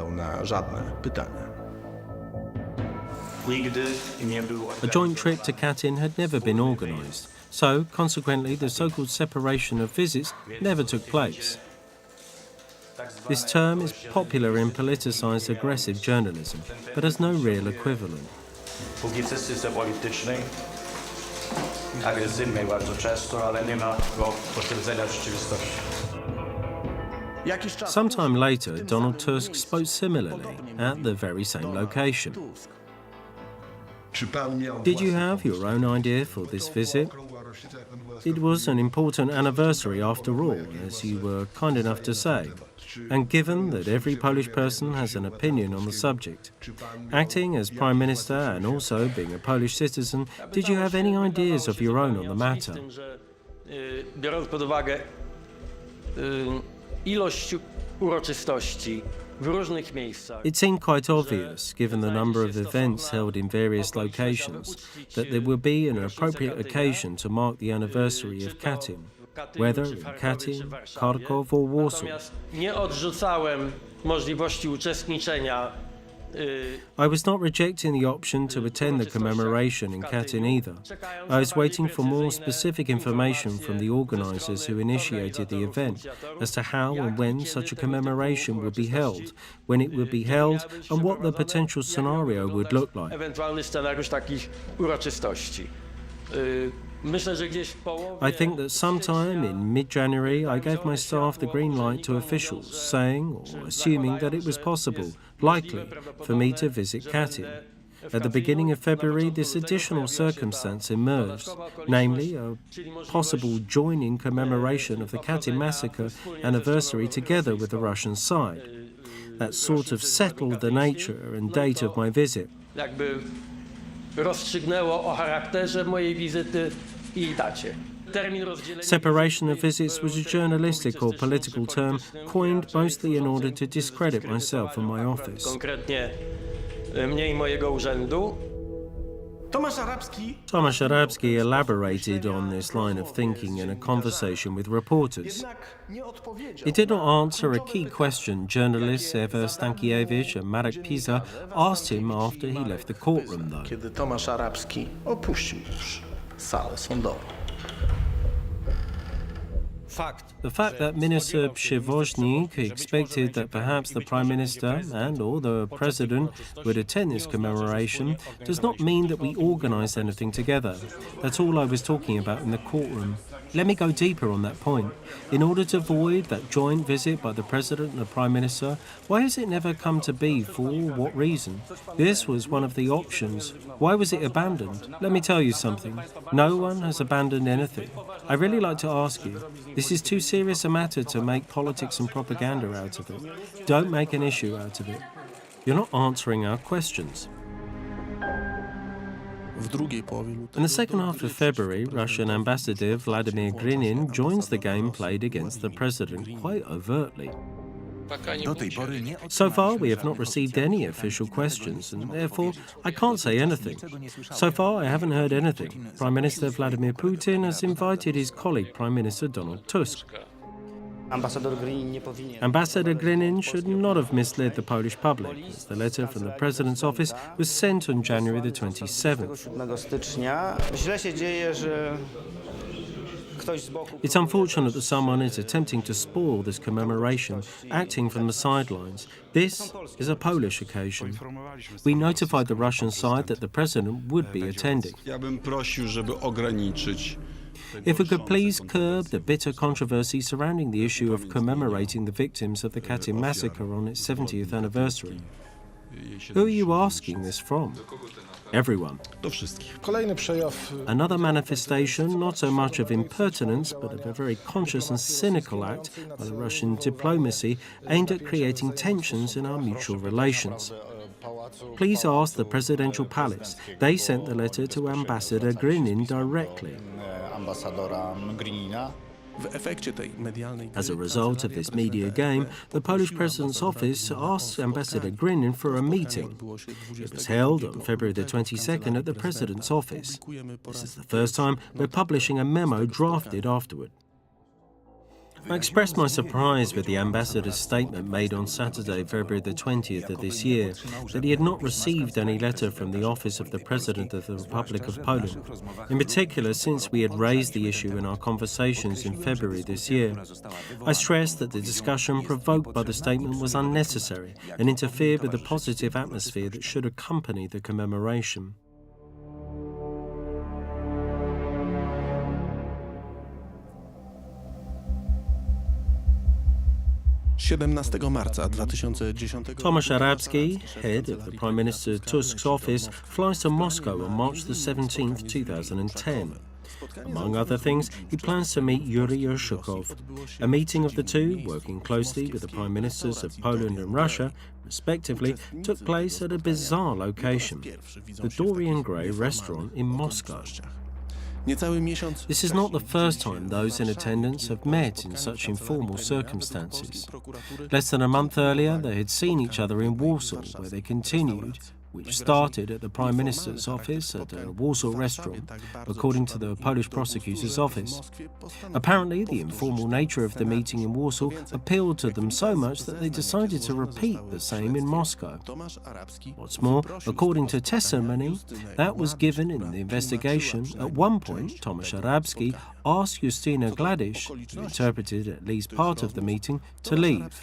A joint trip to Katyn had never been organised, so consequently the so-called separation of visits never took place. This term is popular in politicised aggressive journalism, but has no real equivalent. Publicystyce politycznej, agresywnej bardzo często, ale nie ma go potwierdzenia w rzeczywistości. Sometime later, Donald Tusk spoke similarly at the very same location. Did you have your own idea for this visit? It was an important anniversary after all, as you were kind enough to say. And given that every Polish person has an opinion on the subject, acting as Prime Minister and also being a Polish citizen, did you have any ideas of your own on the matter? Biorąc pod uwagę ilość uroczystości w różnych miejscach. It seemed quite obvious, given the number of events held in various locations, that there would be an appropriate occasion to mark the anniversary of Katyn, whether in Katyn, Kharkov or Warsaw. Nie odrzucałem możliwości uczestniczenia. I was not rejecting the option to attend the commemoration in Katyn either. I was waiting for more specific information from the organisers who initiated the event as to how and when such a commemoration would be held, when it would be held, and what the potential scenario would look like. Ewentualny scenariusz takich uroczystości. I think that sometime in mid-January I gave my staff the green light to officials, saying or assuming that it was possible, likely, for me to visit Katyn. At the beginning of February, this additional circumstance emerged, namely a possible joining commemoration of the Katyn massacre anniversary together with the Russian side. That sort of settled the nature and date of my visit. Rozstrzygnęło o charakterze mojej wizyty i dacie. Separation of visits was a journalistic or political term coined mostly in order to discredit myself and my office. Konkretnie mnie i mojego urzędu. Tomasz Arabski elaborated on this line of thinking in a conversation with reporters. He did not answer a key question journalists Ewa Stankiewicz and Marek Pisa asked him after he left the courtroom, though. Kiedy Tomasz Arabski opuścił już salę sądową. The fact that Minister Przewoźnik expected that perhaps the Prime Minister and or the President would attend this commemoration does not mean that we organised anything together. That's all I was talking about in the courtroom. Let me go deeper on that point. In order to avoid that joint visit by the President and the Prime Minister, why has it never come to be? For what reason? This was one of the options. Why was it abandoned? Let me tell you something. No one has abandoned anything. I really like to ask you, this is too serious a matter to make politics and propaganda out of it. Don't make an issue out of it. You're not answering our questions. In the second half of February, Russian Ambassador Vladimir Grinin joins the game played against the president quite overtly. So far, we have not received any official questions, and therefore I can't say anything. So far, I haven't heard anything. Prime Minister Vladimir Putin has invited his colleague, Prime Minister Donald Tusk. Ambassador Grinin should not have misled the Polish public, as the letter from the President's office was sent on January the 27th. It's unfortunate that someone is attempting to spoil this commemoration, acting from the sidelines. This is a Polish occasion. We notified the Russian side that the President would be attending. If we could please curb the bitter controversy surrounding the issue of commemorating the victims of the Katyn massacre on its 70th anniversary. Who are you asking this from? Everyone. Another manifestation, not so much of impertinence, but of a very conscious and cynical act by the Russian diplomacy aimed at creating tensions in our mutual relations. Please ask the Presidential Palace. They sent the letter to Ambassador Grinin directly. As a result of this media game, the Polish President's office asked Ambassador Grinin for a meeting. It was held on February the 22nd at the President's office. This is the first time we're publishing a memo drafted afterward. I expressed my surprise with the ambassador's statement made on Saturday, February the 20th of this year, that he had not received any letter from the office of the President of the Republic of Poland. In particular, since we had raised the issue in our conversations in February this year, I stressed that the discussion provoked by the statement was unnecessary and interfered with the positive atmosphere that should accompany the commemoration. Tomasz Arabski, head of the Prime Minister Tusk's office, flies to Moscow on March the 17th, 2010. Among other things, he plans to meet Yuri Ushakov. A meeting of the two, working closely with the Prime Ministers of Poland and Russia, respectively, took place at a bizarre location, the Dorian Gray restaurant in Moscow. This is not the first time those in attendance have met in such informal circumstances. Less than a month earlier, they had seen each other in Warsaw, where they continued, which started at the Prime Minister's office at a Warsaw restaurant, according to the Polish prosecutor's office. Apparently, the informal nature of the meeting in Warsaw appealed to them so much that they decided to repeat the same in Moscow. What's more, according to testimony that was given in the investigation, at one point, Tomasz Arabski asked Justyna Gladish, who interpreted at least part of the meeting, to leave.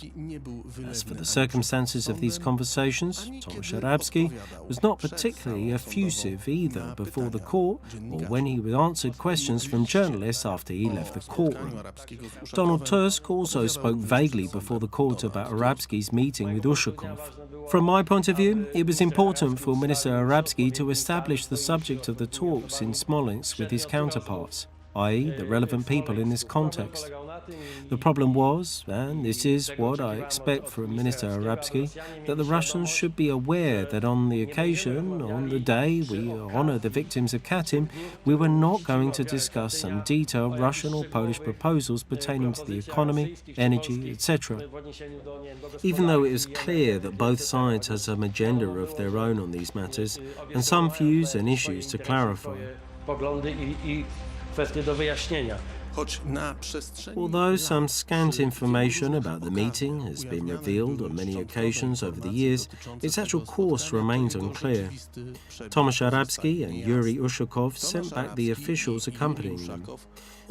As for the circumstances of these conversations, Tomasz Arabski was not particularly effusive either before the court or when he answered questions from journalists after he left the courtroom. Donald Tusk also spoke vaguely before the court about Arabski's meeting with Ushakov. From my point of view, it was important for Minister Arabski to establish the subject of the talks in Smolensk with his counterparts, i.e. the relevant people in this context. The problem was, and this is what I expect from Minister Arabski, that the Russians should be aware that on the occasion, on the day we honour the victims of Katyn, we were not going to discuss some detailed Russian or Polish proposals pertaining to the economy, energy, etc. Even though it is clear that both sides have some agenda of their own on these matters, and some views and issues to clarify. Although some scant information about the meeting has been revealed on many occasions over the years, its actual course remains unclear. Tomasz Arabski and Yuri Ushakov sent back the officials accompanying them.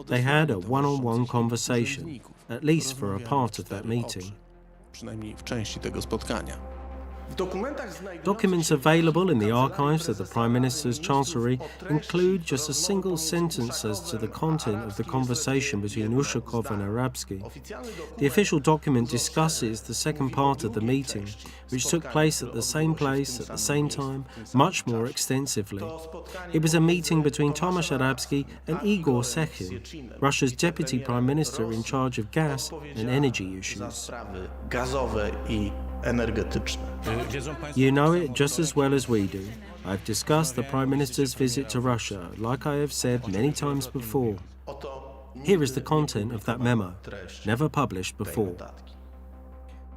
They had a one-on-one conversation, at least for a part of that meeting. Documents available in the archives of the Prime Minister's Chancellery include just a single sentence as to the content of the conversation between Ushakov and Arabsky. The official document discusses the second part of the meeting, which took place at the same place, at the same time, much more extensively. It was a meeting between Tomasz Arabsky and Igor Sechin, Russia's Deputy Prime Minister in charge of gas and energy issues. You know it just as well as we do. I've discussed the Prime Minister's visit to Russia, like I have said many times before. Here is the content of that memo, never published before.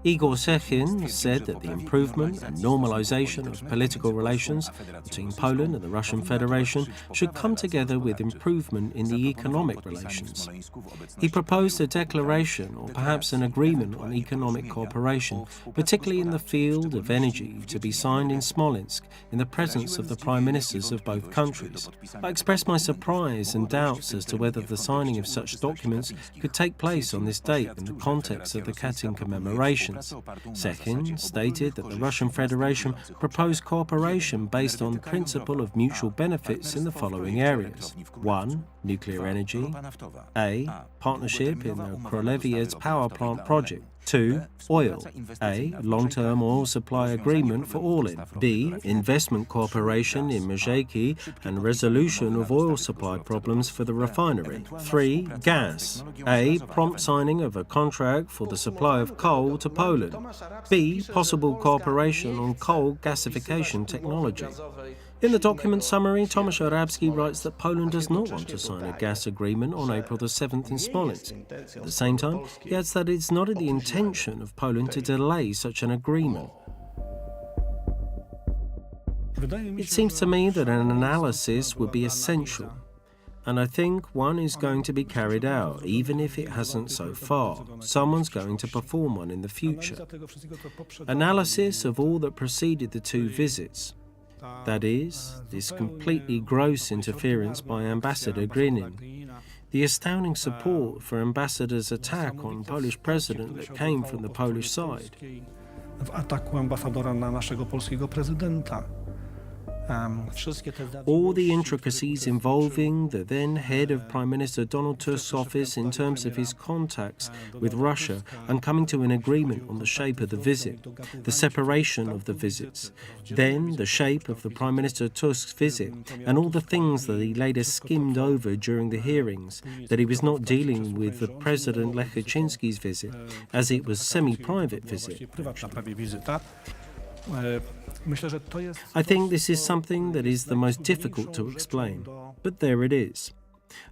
Igor Sechin said that the improvement and normalization of political relations between Poland and the Russian Federation should come together with improvement in the economic relations. He proposed a declaration or perhaps an agreement on economic cooperation, particularly in the field of energy, to be signed in Smolensk in the presence of the prime ministers of both countries. I expressed my surprise and doubts as to whether the signing of such documents could take place on this date in the context of the Katyn commemoration. Second, stated that the Russian Federation proposed cooperation based on the principle of mutual benefits in the following areas. 1. Nuclear energy. A. Partnership in the Krolevets power plant project. 2. Oil. A. Long-term oil supply agreement for Orlen. B. Investment cooperation in Mazeikiai and resolution of oil supply problems for the refinery. 3. Gas. A. Prompt signing of a contract for the supply of coal to Poland. B. Possible cooperation on coal gasification technology. In the document summary, Tomasz Arabsky writes that Poland does not want to sign a gas agreement on April the 7th in Smolensk. At the same time, he adds that it's not in the intention of Poland to delay such an agreement. It seems to me that an analysis would be essential, and I think one is going to be carried out, even if it hasn't so far. Someone's going to perform one in the future. Analysis of all that preceded the two visits. That is, this completely gross interference by Ambassador Grinin, the astounding support for Ambassador's attack on Polish president that came from the Polish side. W ataku ambasadora na naszego polskiego prezydenta. All the intricacies involving the then head of Prime Minister Donald Tusk's office in terms of his contacts with Russia and coming to an agreement on the shape of the visit, the separation of the visits, then the shape of the Prime Minister Tusk's visit, and all the things that he later skimmed over during the hearings, that he was not dealing with the President Lech Kaczynski's visit, as it was semi-private visit. I think this is something that is the most difficult to explain, but there it is.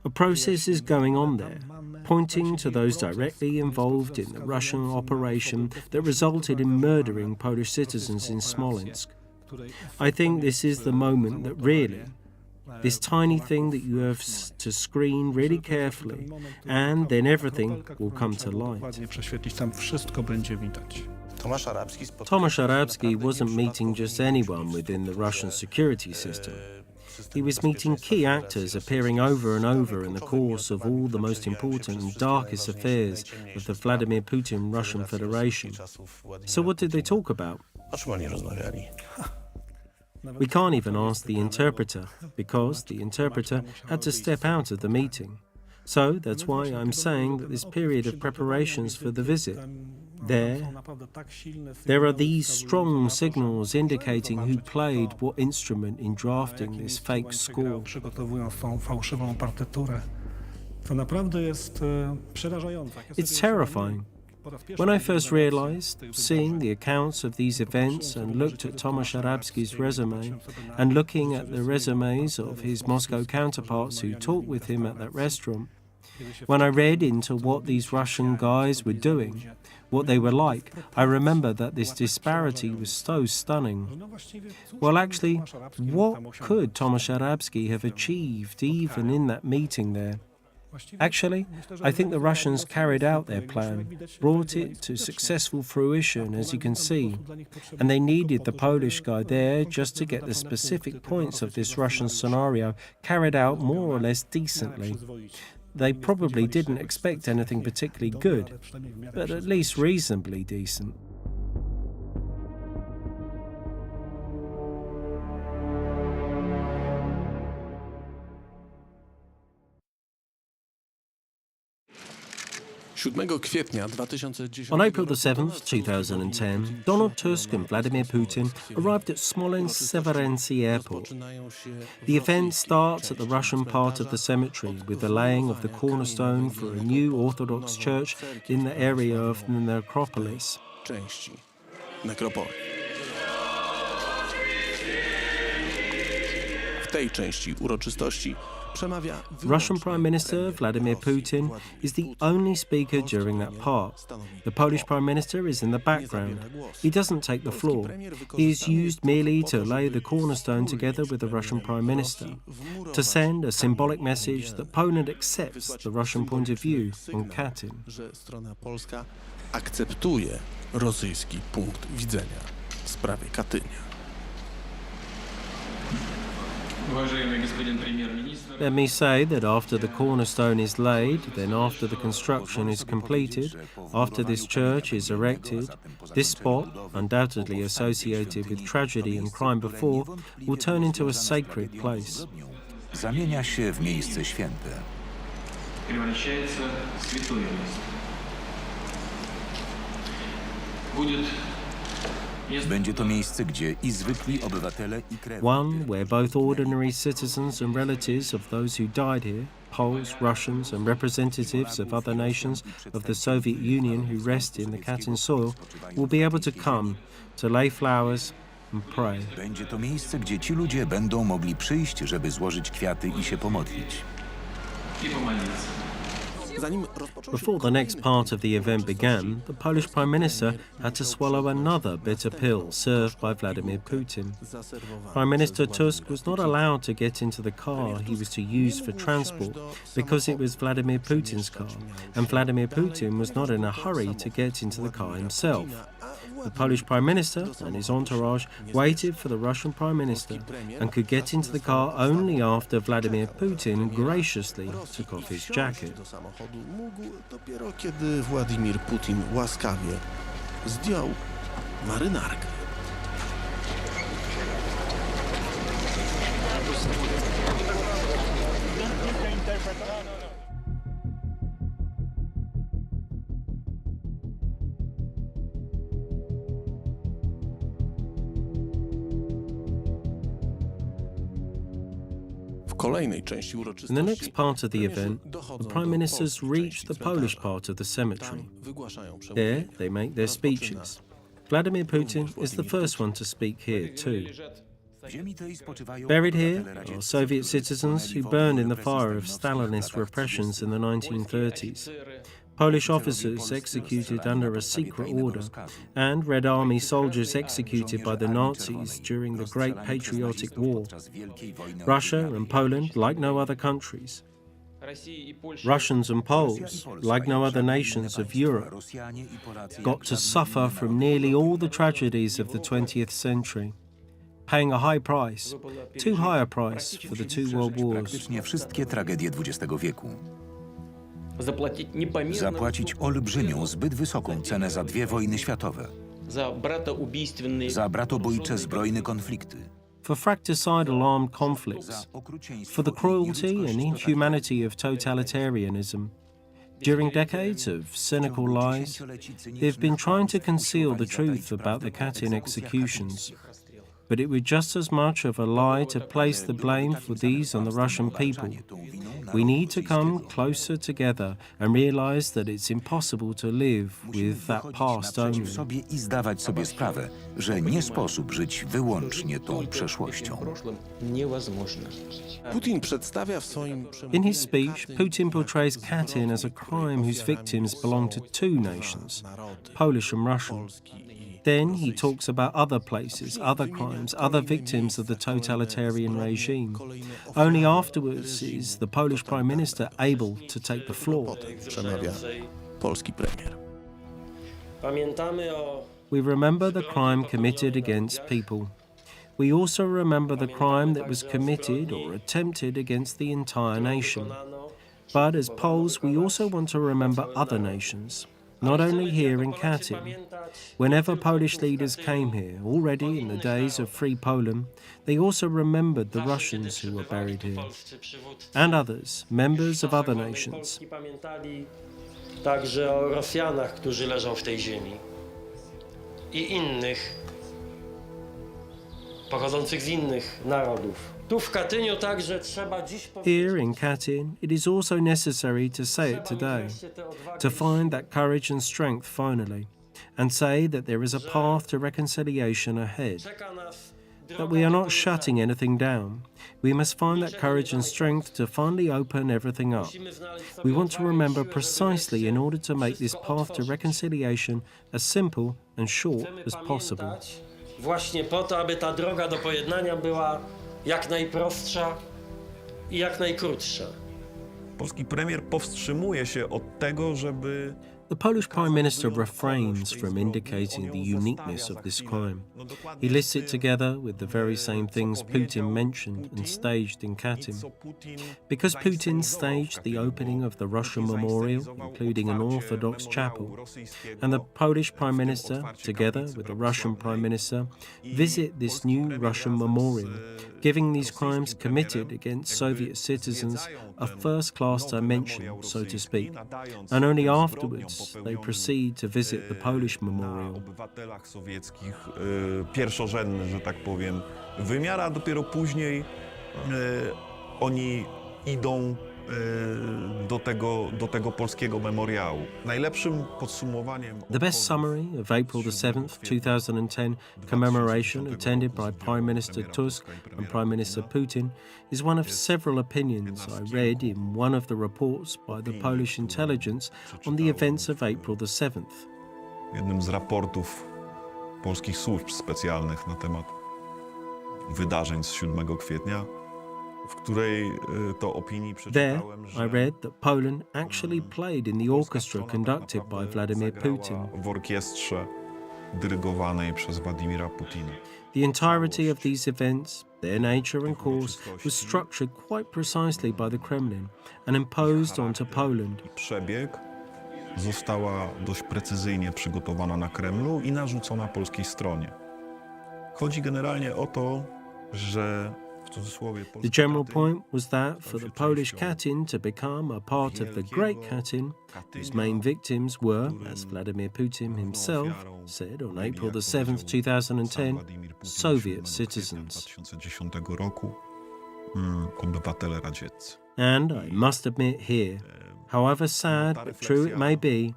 A process is going on there, pointing to those directly involved in the Russian operation that resulted in murdering Polish citizens in Smolensk. I think this is the moment that really, this tiny thing that you have to screen really carefully, and then everything will come to light. Tomasz Arabsky wasn't meeting just anyone within the Russian security system. He was meeting key actors appearing over and over in the course of all the most important and darkest affairs of the Vladimir Putin Russian Federation. So what did they talk about? We can't even ask the interpreter, because the interpreter had to step out of the meeting. So that's why I'm saying that this period of preparations for the visit, there are these strong signals indicating who played what instrument in drafting this fake score. It's terrifying. When I first realized, seeing the accounts of these events and looked at Tomasz Arabsky's resume and looking at the resumes of his Moscow counterparts who talked with him at that restaurant, when I read into what these Russian guys were doing, what they were like, I remember that this disparity was so stunning. Well, actually, what could Tomasz Arabsky have achieved even in that meeting there? Actually, I think the Russians carried out their plan, brought it to successful fruition, as you can see, and they needed the Polish guy there just to get the specific points of this Russian scenario carried out more or less decently. They probably didn't expect anything particularly good, but at least reasonably decent. 7 kwietnia 2010 On April the 7th, 2010, Donald Tusk and Vladimir Putin arrived at Smolensk-Severentsy airport. The event starts at the Russian part of the cemetery with the laying of the cornerstone for a new Orthodox church in the area of the necropolis. części nekropolii. W tej części uroczystości przemawia Russian Prime Minister Vladimir Putin is the only speaker during that part. The Polish Prime Minister is in the background. He doesn't take the floor. He is used merely to lay the cornerstone together with the Russian Prime Minister, to send a symbolic message that Poland accepts the Russian point of view on Katyn. że strona polska akceptuje rosyjski punkt widzenia w sprawie Katynia. Let me say that after the cornerstone is laid, then after the construction is completed, after this church is erected, this spot, undoubtedly associated with tragedy and crime before, will turn into a sacred place. Zamienia się w miejsce święte. Będzie to miejsce, gdzie i zwykli obywatele, i krewni. One where both ordinary citizens and relatives of those who died here, Poles, Russians and representatives of other nations of the Soviet Union who rest in the Katyn soil, will be able to come to lay flowers and pray. Będzie to miejsce, gdzie ci ludzie będą mogli przyjść, żeby złożyć kwiaty i się pomodlić. Zanim rozpoczął się Before the next part of the event began, the Polish Prime Minister had to swallow another bitter pill served by Vladimir Putin. Prime Minister Tusk was not allowed to get into the car he was to use for transport because it was Vladimir Putin's car, and Vladimir Putin was not in a hurry to get into the car himself. The Polish Prime Minister and his entourage waited for the Russian Prime Minister and could get into the car only after Vladimir Putin graciously took off his jacket. do samochodu mógł dopiero kiedy Władimir Putin łaskawie zdjął marynarkę. Kolejnej części In uroczystości the next part of the premierzy event, dochodzą the Prime do Ministers polskiej reach części the cmentarza. Polish part of the cemetery. Tam wygłaszają There, przemówienie. they make their speeches. Vladimir Putin is the first one to speak here, too. W ziemi tej spoczywają Buried here obywatele are radzieccy, Soviet którzy citizens who wchłonęli burned in the wojnę fire of represji Stalinist w latach repressions in the 1930s. 30. Polish officers executed under a secret order, and Red Army soldiers executed by the Nazis during the Great Patriotic War. Russia and Poland, like no other countries. Russians and Poles, like no other nations of Europe, got to suffer from nearly all the tragedies of the 20th century, paying a high price, too high a price for the two world wars. Praktycznie wszystkie tragedie XX wieku. Zapłacić olbrzymią, zbyt wysoką cenę za 2 wojny światowe. Za bratobójcze zbrojne konflikty. For fratricidal armed conflicts, for the cruelty and inhumanity of totalitarianism. During decades of cynical lies, they've been trying to conceal the truth about the Katyn executions. But it was just as much of a lie to place the blame for these on the Russian people. We need to come closer together and realize that it's impossible to live with that past only. sobie i zdawać sobie sprawę, że nie sposób żyć wyłącznie tą przeszłością. Putin przedstawia w swoim In przemówieniu his speech, Putin portrays Katyn as a crime whose victims belong to two nations, Polish and Russian. Then he talks about other places, other crimes, other victims of the totalitarian regime. Only afterwards is the Polish Prime Minister able to take the floor. przemawia polski premier. We remember the crime committed against people. We also remember the crime that was committed or attempted against the entire nation. But as Poles, we also want to remember other nations. Not only here in Katyn. Whenever Polish leaders came here, already in the days of Free Poland, they also remembered the Russians who were buried here, and others, members of other nations. także o Rosjanach, którzy leżą w tej ziemi i innych, pochodzących z innych narodów. Tu w Katyniu także trzeba dziś Here in Katyn, it is also necessary to say it today, to find that courage and strength finally, and say that there is a path to reconciliation ahead, that we are not shutting anything down. We must find that courage and strength to finally open everything up. We want to remember precisely in order to make this path to reconciliation as simple and short as possible. Właśnie po to, aby ta droga do pojednania była jak najprostsza i jak najkrótsza. Polski premier powstrzymuje się od tego, żeby The Polish Prime Minister refrains from indicating the uniqueness of this crime. He lists it together with the very same things Putin mentioned and staged in Katyn. Because Putin staged the opening of the Russian memorial, including an Orthodox chapel, and the Polish Prime Minister, together with the Russian Prime Minister, visit this new Russian memorial, giving these crimes committed against Soviet citizens a first-class dimension, so to speak, and only afterwards they proceed to visit the Polish memorial. obywatelach sowieckich pierwszorzędny, że tak powiem, wymiar, a dopiero później oni idą do tego polskiego memoriału. Najlepszym podsumowaniem... The best summary of April the 7th, 2010 commemoration attended by Prime Minister Tusk and Prime Minister Putin is one of several opinions I read in one of the reports by the Polish intelligence on the events of April the 7th. Jednym z raportów polskich służb specjalnych na temat wydarzeń z 7 kwietnia, w której to opinii There, przeczytałem, I że read that Poland actually played in the orchestra conducted by Vladimir Putin. w orkiestrze dyrygowanej przez Władimira Putina. The entirety of these events, their nature and course, was structured quite precisely by the Kremlin and imposed onto Poland. Przebieg została dość precyzyjnie przygotowana na Kremlu i narzucona polskiej stronie. Chodzi generalnie o to, że w cudzysłowie The general point was that for the Polish Katyn to become a part of the Great Katyn, whose main victims were, as Vladimir Putin himself said on April the 7th, 2010, Soviet citizens. 2010 roku obywatele radzieccy. And I must admit here, however sad but true it may be,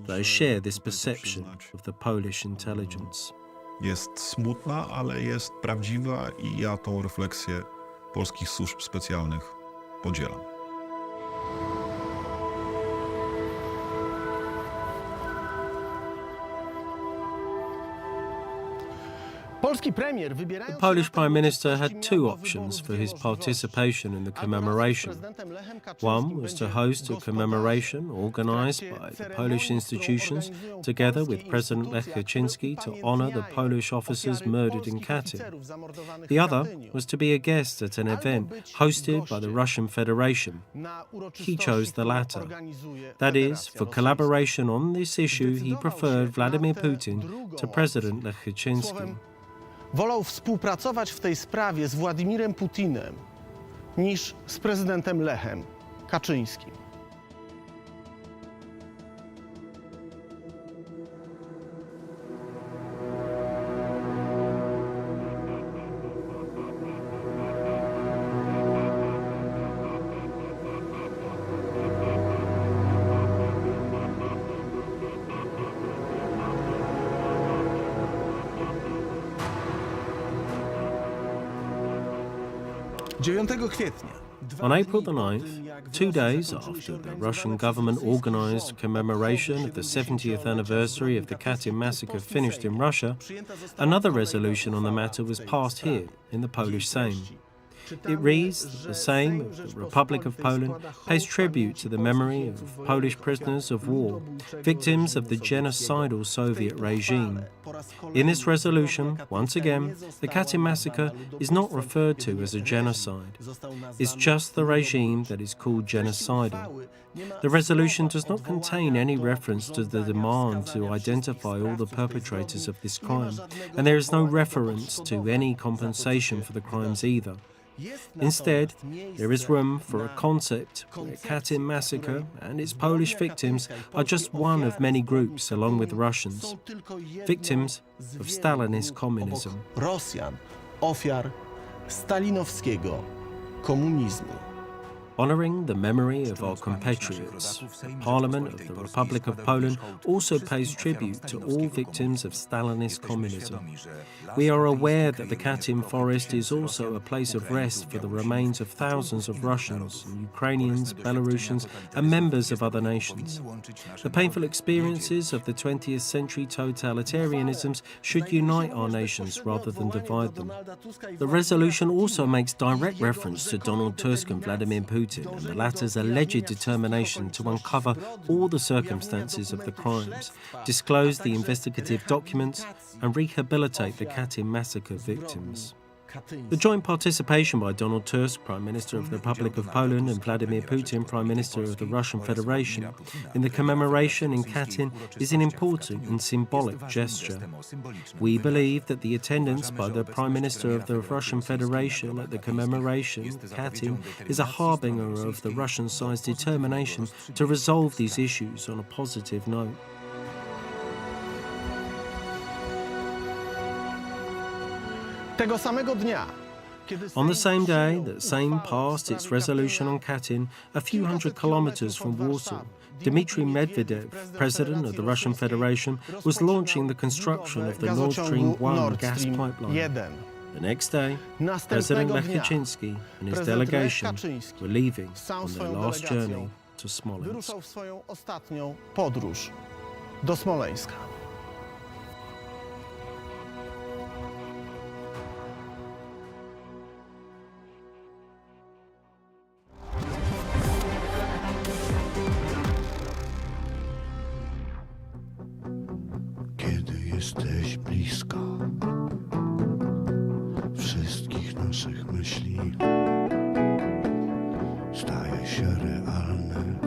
that I share this perception of the Polish intelligence. Jest smutna, ale jest prawdziwa i ja tą refleksję polskich służb specjalnych podzielam. The Polish Prime Minister had two options for his participation in the commemoration. One was to host a commemoration organized by the Polish institutions together with President Lech Kaczynski to honor the Polish officers murdered in Katyn. The other was to be a guest at an event hosted by the Russian Federation. He chose the latter. That is, for collaboration on this issue, he preferred Vladimir Putin to President Lech Kaczynski. Wolał współpracować w tej sprawie z Władimirem Putinem niż z prezydentem Lechem Kaczyńskim. On April the 9th, 2 days after the Russian government organized a commemoration of the 70th anniversary of the Katyn massacre finished in Russia, another resolution on the matter was passed here in the Polish Sejm. It reads that the Sejm of the Republic of Poland pays tribute to the memory of Polish prisoners of war, victims of the genocidal Soviet regime. In this resolution, once again, the Katyn massacre is not referred to as a genocide. It's just the regime that is called genocidal. The resolution does not contain any reference to the demand to identify all the perpetrators of this crime, and there is no reference to any compensation for the crimes either. Instead, there is room for a concept where Katyn massacre and its Polish victims are just one of many groups along with Russians, victims of Stalinist communism. Rosjan, ofiar stalinowskiego komunizmu. Honouring the memory of our compatriots, the Parliament of the Republic of Poland also pays tribute to all victims of Stalinist communism. We are aware that the Katyn forest is also a place of rest for the remains of thousands of Russians, Ukrainians, Belarusians and members of other nations. The painful experiences of the 20th century totalitarianisms should unite our nations rather than divide them. The resolution also makes direct reference to Donald Tusk and Vladimir Putin and the latter's alleged determination to uncover all the circumstances of the crimes, disclose the investigative documents and rehabilitate the Katyn massacre victims. The joint participation by Donald Tusk, Prime Minister of the Republic of Poland, and Vladimir Putin, Prime Minister of the Russian Federation, in the commemoration in Katyn is an important and symbolic gesture. We believe that the attendance by the Prime Minister of the Russian Federation at the commemoration in Katyn is a harbinger of the Russian side's determination to resolve these issues on a positive note. Tego samego dnia, On the same day that Sejm passed its resolution on Katyn, a few hundred kilometers from Warsaw, Dmitry Medvedev, president of the Russian Federation, was launching the construction of the Nord Stream 1 gas pipeline. The next day, President Lech Kaczynski and his delegation were leaving on their last journey to Smolensk. Wyruszał w swoją ostatnią podróż do Smoleńska. Kiedy jesteś blisko wszystkich naszych myśli, staje się realne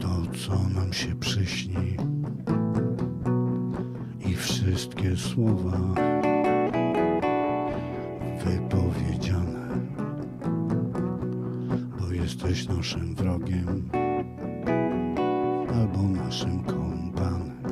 to, co nam się przyśni, i wszystkie słowa wypowiedziane, bo jesteś naszym wrogiem albo naszym kompanem.